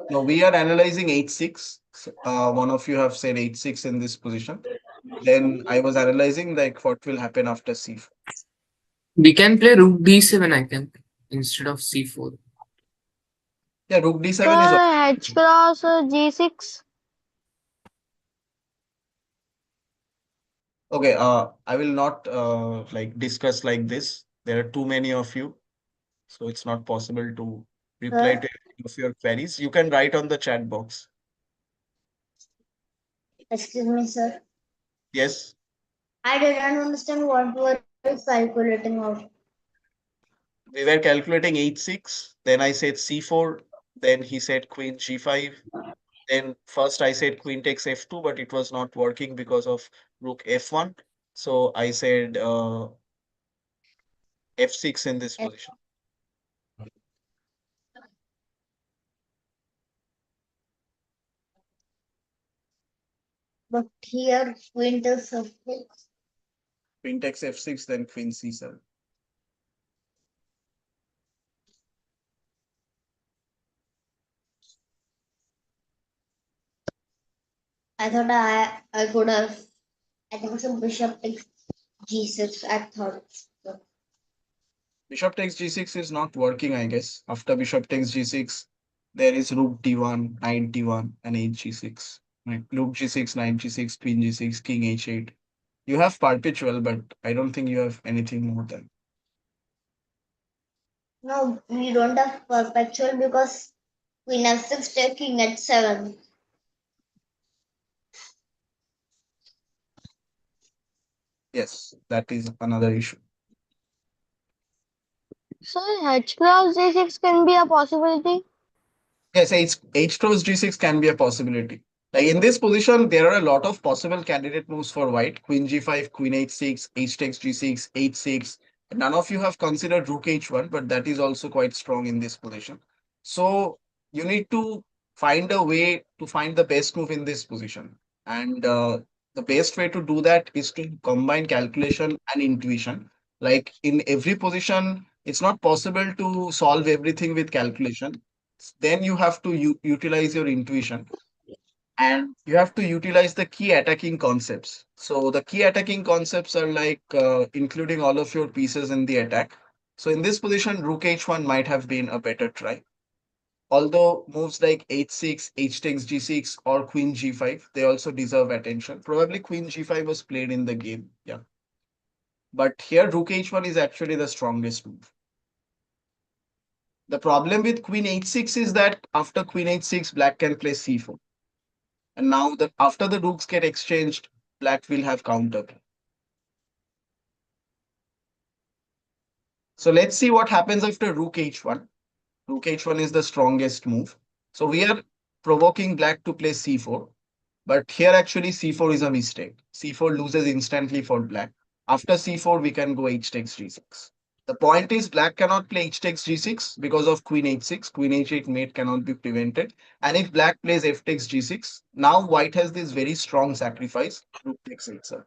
No, we are analyzing h6. One of you have said h6 in this position. Then I was analyzing like what will happen after c4. We can play rook d7, I think, instead of c4. Yeah, rook d7 is H cross g6. okay. I will not like discuss like this. There are too many of you, so it's not possible to reply Sir, to any of your queries. You can write on the chat box. excuse me, sir. Yes, I didn't understand what were you calculating out. we were calculating h6. Then I said c4. Then he said queen g5. Then first I said queen takes f2, but it was not working because of rook f1. So I said f6 in this position. But here queen takes f6. Queen takes f6, then queen c7. I thought I could have. I think some bishop takes g6. I thought. So, Bishop takes g6 is not working, I guess. After bishop takes g6, there is rook d1, knight d1, and hg6. Right? Rook g6, knight g6, queen g6, king h8. You have perpetual, but I don't think you have anything more than. no, we don't have perpetual because queen f6 taking at 7. Yes, that is another issue. So H cross G6 can be a possibility. Yes, H cross G6 can be a possibility. Like in this position, there are a lot of possible candidate moves for white. Queen G5, Queen H6, H takes G6, H6. None of you have considered Rook H1, but that is also quite strong in this position. So you need to find a way to find the best move in this position. And the best way to do that is to combine calculation and intuition. Like in every position, it's not possible to solve everything with calculation. Then you have to utilize your intuition, and you have to utilize the key attacking concepts. So the key attacking concepts are like including all of your pieces in the attack. So in this position, Rook H1 might have been a better try. Although moves like H6, H takes G6, or Queen G5, they also deserve attention. Probably Queen G5 was played in the game, yeah. But here Rook H1 is actually the strongest move. The problem with Queen H6 is that after Queen H6, Black can play C4. And now that after the rooks get exchanged, Black will have counter. So let's see what happens after Rook H1. Rook H1 is the strongest move. So we are provoking Black to play C4. But here actually C4 is a mistake. C4 loses instantly for Black. After C4, we can go H takes G6. The point is Black cannot play H takes G6 because of Queen H6. Queen H8 mate cannot be prevented. And if Black plays F takes G6, now White has this very strong sacrifice. Rook takes H7.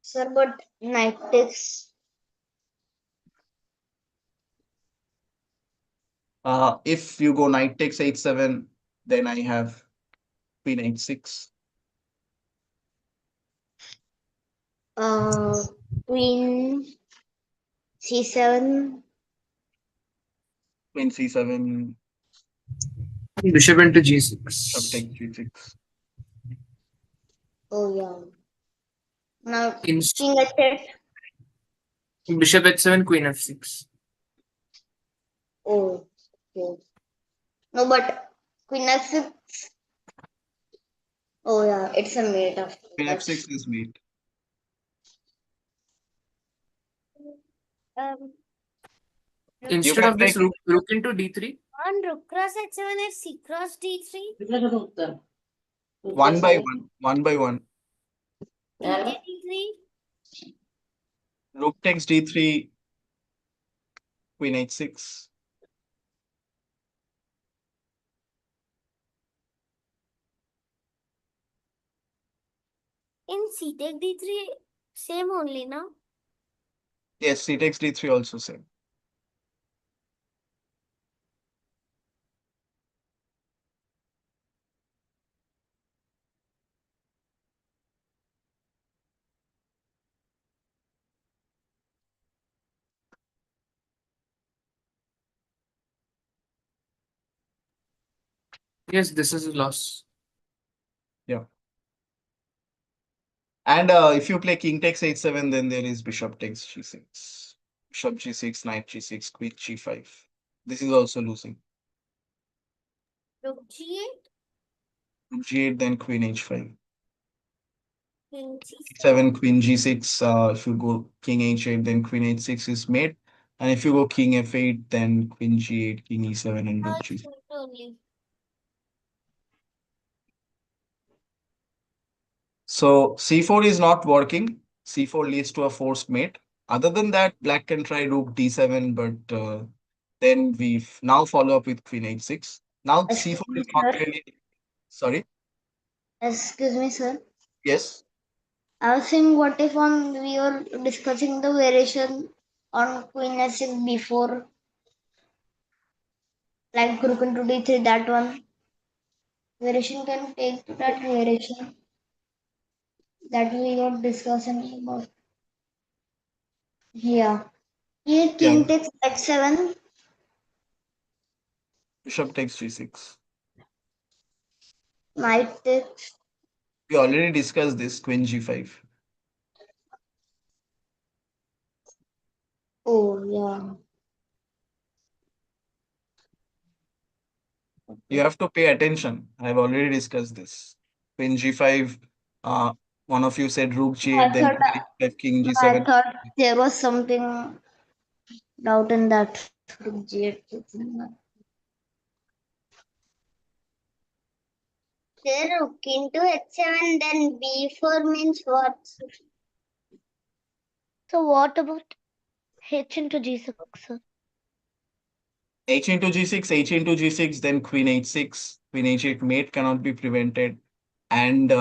Sir, but knight takes. If you go knight takes H7, then I have Queen H6. Uh, Queen C7. Queen C7, Bishop into Bishop G6. takes G6. Oh yeah. Now Inst- King H8. Bishop H7, Queen F6. Oh, okay. No, but Queen F6. Oh yeah, it's a mate after Queen that. F6 is mate. Um, You Instead can of play this, rook into D3. on rook cross h7 and c cross d3, one by one, one by one. king d3, Rook takes D3, Queen H6. in c take d3, same only, no? Yes, C takes D3 also same. Yes, this is a loss. Yeah. And if you play King takes H7, then there is Bishop takes G6. Bishop G6, Knight G6, Queen G5. This is also losing. Rook g8, Rook G8, then Queen H5. king c7, 7, Queen G6. If you go King H8, then Queen H6 is mate. And if you go King F8, then Queen G8, King E7, and Rook it's G6. good only. So C4 is not working. C4 leads to a forced mate. Other than that, Black can try Rook D7, but then we now follow up with Queen H6. Now Excuse C4 me, is not sir. really. Sorry. Excuse me, sir. Yes. I was saying, what if on we were discussing the variation on Queen H6 before, like Rook into D3, that one variation can take to that variation that we were discussing about. Yeah. Here, Yeah. King takes H7, Bishop takes G6. Knight takes. We already discussed this. Queen G5. Oh, yeah. You have to pay attention. I've already discussed this. Queen G5, uh, one of you said Rook I G8, then thought Queen H5, King I G7. thought there was something doubt in that. Sir, rook into h7, then b4 means what? So what about H into G6, sir? H into G6, H into G6, then Queen H6, Queen H8 mate cannot be prevented. And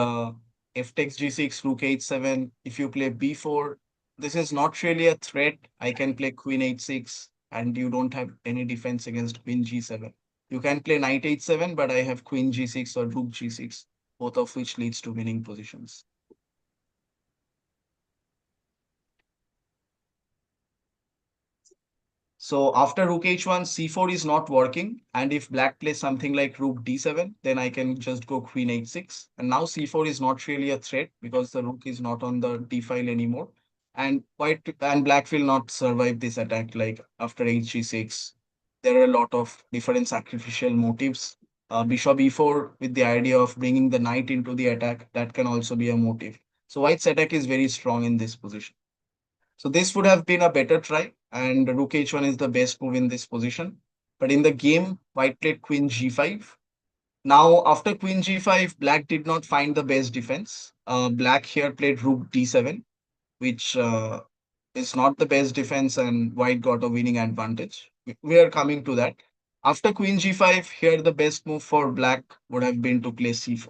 F takes G6, Rook H7. If you play B4, this is not really a threat. I can play Queen H6 and you don't have any defense against Queen G7. You can play Knight H7, but I have Queen G6 or Rook G6, both of which leads to winning positions. So after rook h1, c4 is not working. And if black plays something like rook d7, then I can just go queen h6. And now c4 is not really a threat because the rook is not on the d file anymore. And white and black will not survive this attack. Like after hg6, there are a lot of different sacrificial motives. Bishop e4 with the idea of bringing the knight into the attack, that can also be a motive. So white's attack is very strong in this position. So this would have been a better try, and rook h1 is the best move in this position. But in the game, white played queen g5. Now, after queen g5, black did not find the best defense. Black here played rook d7, which is not the best defense, and white got a winning advantage. We are coming to that. After queen g5, here the best move for black would have been to play c4.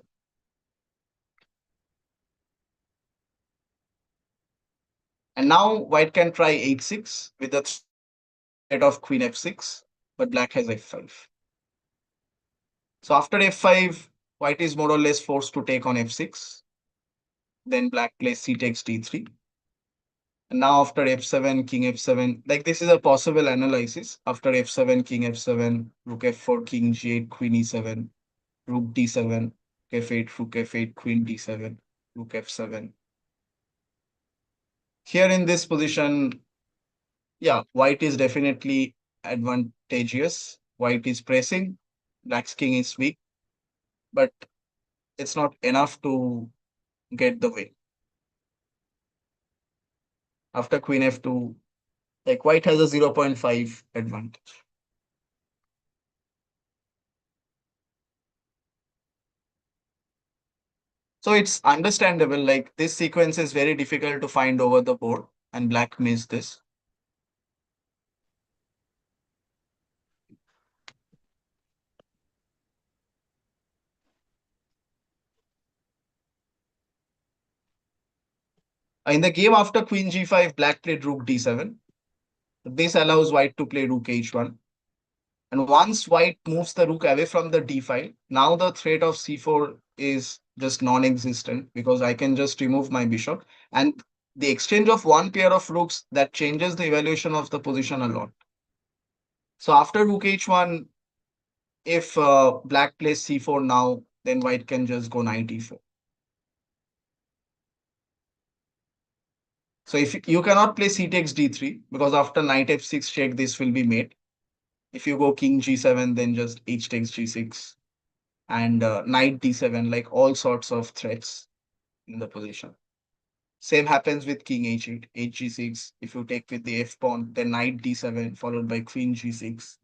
And now white can try h6 with the threat of queen f6, but black has f5. So after f5, white is more or less forced to take on f6. Then black plays c takes d3. And now after f7, king f7, like this is a possible analysis. After f7, king f7, rook f4, king g8, queen e7, rook d7, f8, rook f8, queen d7, rook f7. Here in this position, yeah, white is definitely advantageous. White is pressing, black's king is weak, but it's not enough to get the win. After queen f2, like white has a 0.5 advantage. So it's understandable, like this sequence is very difficult to find over the board, and black missed this. In the game after queen g5, black played rook d7. This allows white to play rook h1. And once white moves the rook away from the d file, now the threat of c4 is just non-existent because I can just remove my bishop. And the exchange of one pair of rooks, that changes the evaluation of the position a lot. So after rook h1, if black plays c4 now, then white can just go knight e4. So if you cannot play c takes d3 because after knight f6 check, this will be mate. If you go king g7, then just h takes g6 and knight d7, like all sorts of threats in the position. Same happens with king h8, hg6. If you take with the f pawn, then knight d7 followed by queen g6.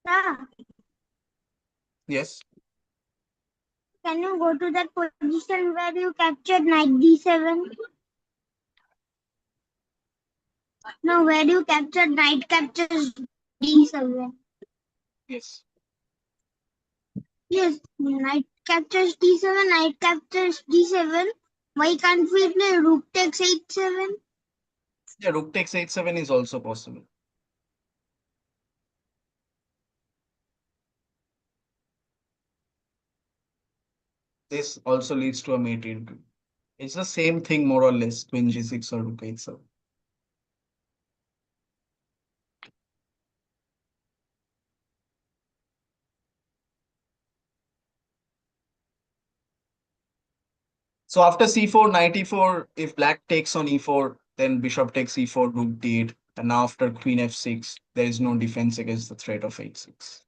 Sir, Yes. can you go to that position where you captured knight d7? No, where you captured knight captures d7. Yes. Yes, knight captures d7, knight captures d7. Why can't we play rook takes h7? Yeah, rook takes h7 is also possible. This also leads to a mate into. It's the same thing more or less, queen g6 or rook h7. So after c4, knight e4, if black takes on e4, then bishop takes e4, rook d8. And now after queen f6, there is no defense against the threat of h6.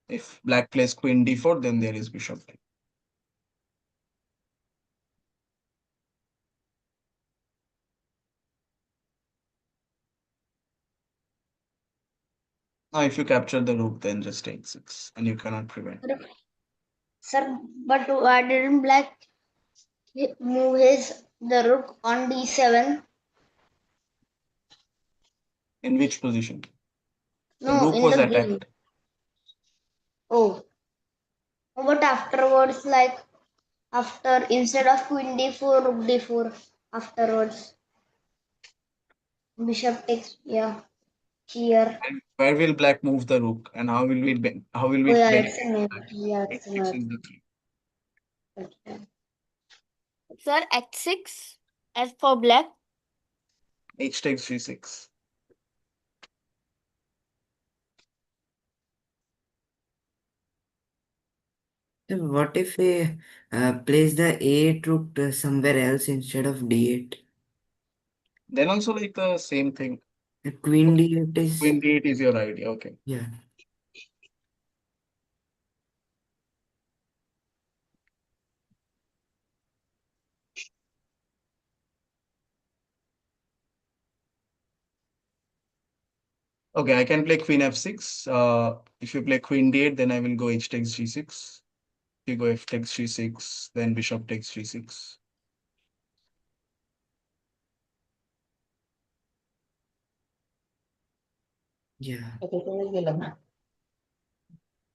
If black plays queen d4, then there is bishop d. Now if you capture the rook, then just h6, and you cannot prevent. Sir, but why didn't black move the rook on d7? In which position? The No, rook in was the game. attacked. Oh, but afterwards, like after instead of queen d4, rook d4, afterwards, bishop takes, yeah, here. And where will black move the rook, and how will Oh we yeah, benefit? it's a map. Yeah, it's a H6 map. is the key. Sir, h6 as for black. H takes g6. So what if we place the A8 rook somewhere else instead of D8? Then also like the same thing. The Queen D8 is, Queen d8 is your idea. Okay. yeah. Okay, I can play queen f6. If you play queen d8, then I will go h takes g6. If you go f takes g6, then bishop takes g6. Yeah. Queen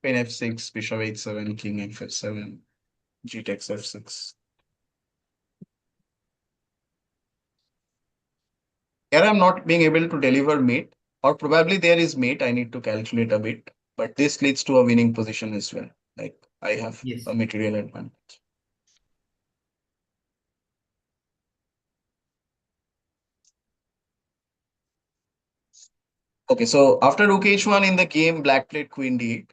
f6, bishop h7, king f7, g takes f6. Here I'm not being able to deliver mate, or probably there is mate. I need to calculate a bit, but this leads to a winning position as well. Like I have Yes. a material advantage. Okay, so after rook h1 in the game, black played queen d8.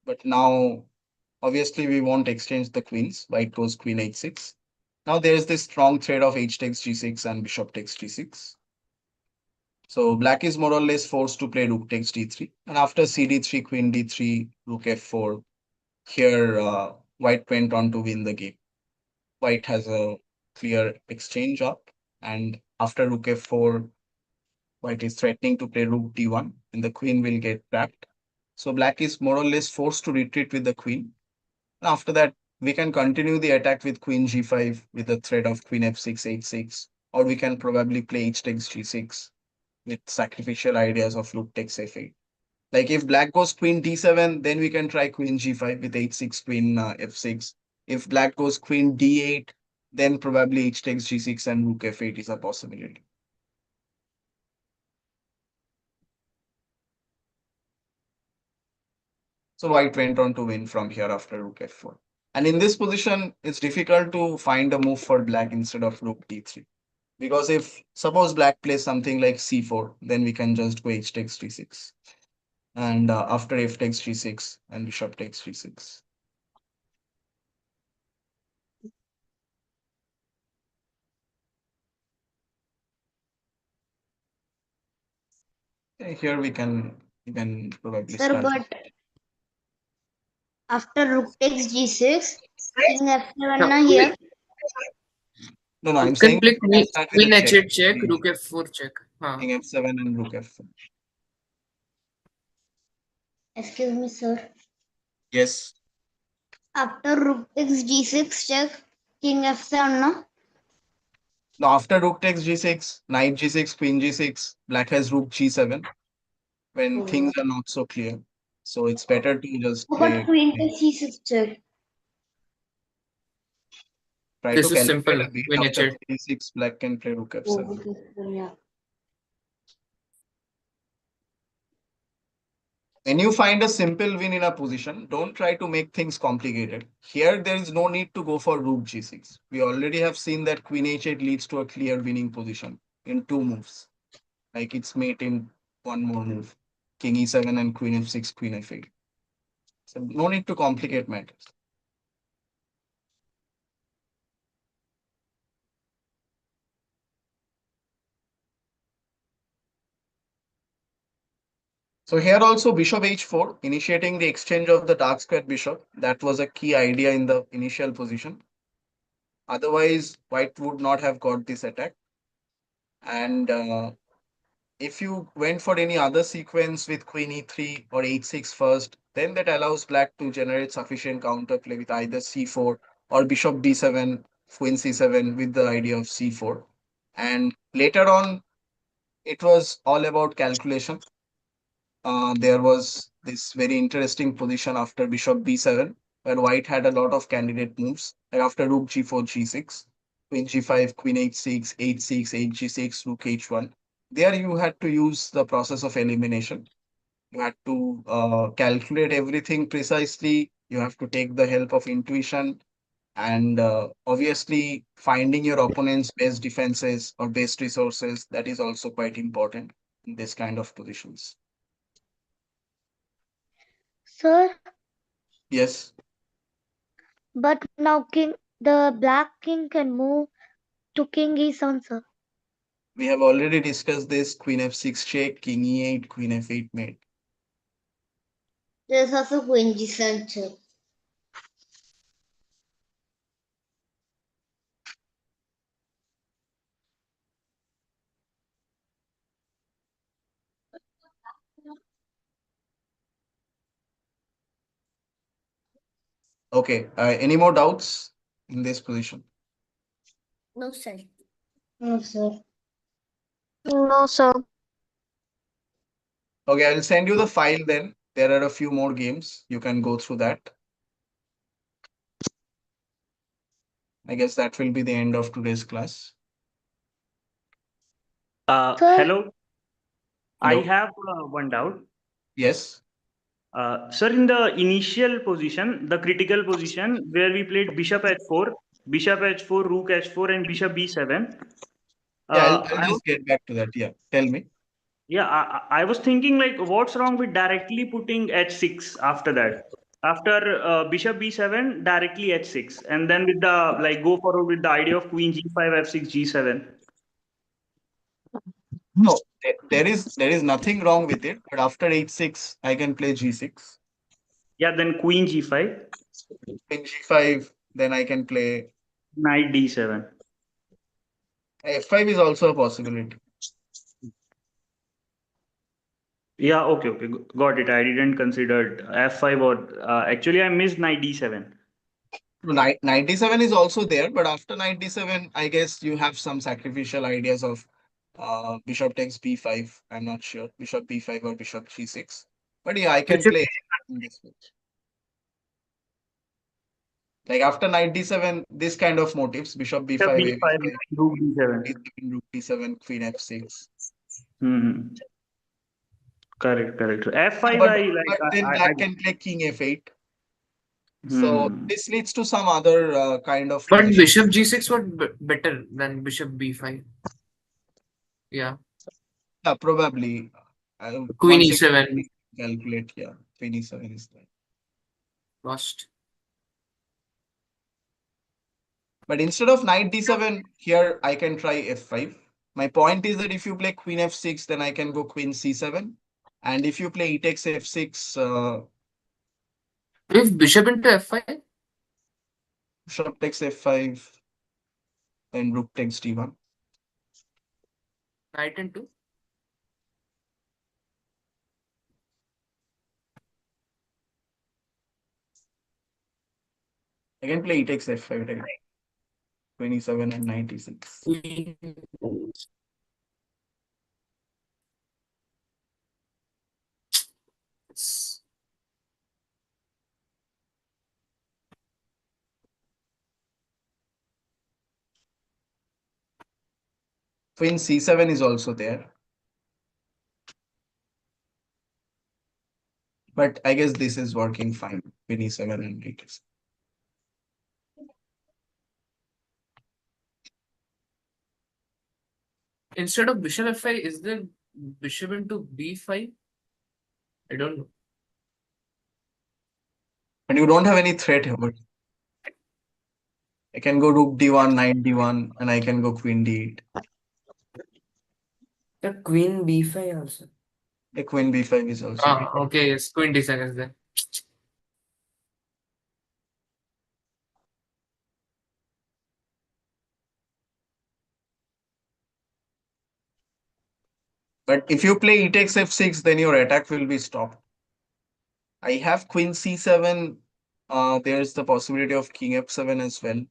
But now, obviously, we won't exchange the queens. White goes queen h6. Now there is this strong threat of h takes g6 and bishop takes g6. So black is more or less forced to play rook takes d3. And after cd3, queen d3, rook f4, here white went on to win the game. White has a clear exchange up. And after rook f4, white is threatening to play rook d1 and the queen will get trapped. So black is more or less forced to retreat with the queen. After that, we can continue the attack with queen g5 with the threat of queen f6, h6, or we can probably play h takes g6 with sacrificial ideas of rook takes f8. Like if black goes queen d7, then we can try queen g5 with h6, queen f6. If black goes queen d8, then probably h takes g6 and rook f8 is a possibility. So white went on to win from here after rook f4. And in this position, it's difficult to find a move for black instead of rook d3. Because if suppose black plays something like c4, then we can just go h takes g6. And after f takes g6 and bishop takes g6. Here we can probably Sir, start. but after rook takes g6, king f7 No, na here. No, you I'm can saying play we can queen, start with a queen check. h8 check, rook f4 check. King f7 and rook f4. Excuse me, sir. Yes. After rook takes g6 check, king f7 na. Now after rook takes g6, knight g6, queen g6, black has rook g7 when things Oh. are not so clear. So it's better to just Oh, but play, queen takes g6 check. try to This is calculate simple. a bit. Queen After h8. queen d6, black can play rook Oh, f7. okay, yeah. When you find a simple win in a position, don't try to make things complicated. Here, there is no need to go for rook g6. We already have seen that queen h8 leads to a clear winning position in two moves. Like it's mate in one more move. King e7 and queen f6, queen f8. So no need to complicate matters. So here also bishop h4, initiating the exchange of the dark square bishop. That was a key idea in the initial position. Otherwise, white would not have got this attack. And if you went for any other sequence with queen e3 or h6 first, then that allows black to generate sufficient counterplay with either c4 or bishop b7, queen c7 with the idea of c4. And later on, it was all about calculation. There was this very interesting position after bishop b7, where white had a lot of candidate moves, like after rook g4, g6, queen g5, queen h6, h6, hg6, rook h1. There you had to use the process of elimination. You had to calculate everything precisely. You have to take the help of intuition and obviously finding your opponent's best defenses or best resources. That is also quite important in this kind of positions. Sir, Yes. but now the black king can move to king e7, sir. We have already discussed this queen f6 check, king e8, queen f8 mate. There's also queen g7 check. Okay, any more doubts in this position? No, sir. No, sir. No, sir. Okay, I'll send you the file then. There are a few more games. You can go through that. I guess that will be the end of today's class. Sir, Hello, I Hello. have one doubt. Yes. Sir, in the initial position, the critical position where we played bishop h4, rook h4, and bishop b7. Yeah, Uh, I'll I was, just get back to that. Yeah, tell me. yeah, I was thinking like, what's wrong with directly putting h6 after that? After bishop b7, directly h6, and then with the like go forward with the idea of queen g5, f6, g7. No, there is nothing wrong with it. But after h6, I can play g6. Yeah, then queen g5, Queen g5, then I can play knight d7. f5 is also a possibility. Yeah, okay, okay, got it. I didn't consider f5 or actually I missed knight d7. Knight 97 is also there, but after 97, I guess you have some sacrificial ideas of bishop takes b5. I'm not sure. Bishop b5 or bishop g6. But yeah, I can Bishop play in this match. Like after 97, this kind of motifs, bishop b5, b5, a5, rook d7. d7, rook d7, queen f6. Hmm. Correct, correct. f5, But, I like. but then black can play king f8. So Hmm. this leads to some other kind of But position. bishop g6 was better than bishop b5. Yeah. Yeah, probably. Queen Once again, e7 calculate. Yeah, 27 is there. lost. But instead of knight d7, here I can try f5. My point is that if you play queen f6, then I can go queen c7. And if you play e takes f6, With bishop into f5, bishop takes f5, then rook takes d1. knight into. I can play e takes f5 again. 27 and 96. Queen. Queen c7 is also there. But I guess this is working fine. Queen e7 and e takes. Instead of bishop f5, is there bishop into b5? I don't know. But you don't have any threat here. But I can go rook d1, knight d1, and I can go queen d8. The queen b5 also. A queen b5 is also Ah, good. okay, yes, queen d7 is there. But if you play e takes f6, then your attack will be stopped. I have queen c7. There's the possibility of king f7 as well.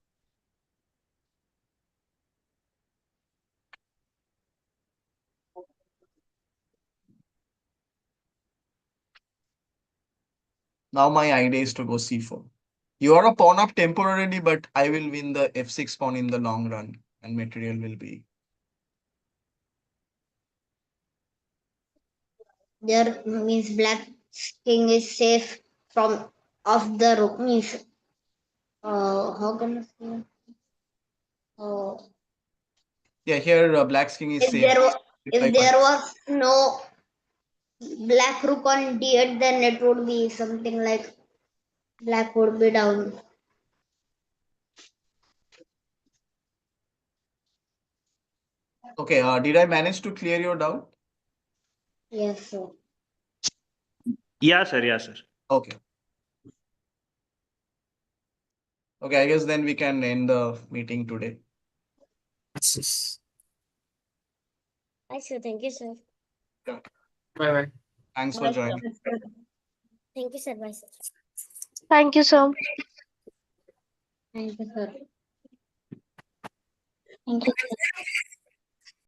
Now my idea is to go c4. You are a pawn up temporarily, but I will win the f6 pawn in the long run, and material will be. There means black king is safe from of the rook means how can I say? Yeah, here black's king is If safe. there was By if there was no black rook on d8, then it would be something like black would be down. Okay, did I manage to clear your doubt? Yes, sir. Yeah, sir. Yeah, sir. Okay. Okay, I guess then we can end the meeting today. Yes. Bye, sir. Thank you, sir. Bye bye. Thanks for joining. Thank you, sir. Bye, sir. Thank you, sir. Thank you, sir. Thank you.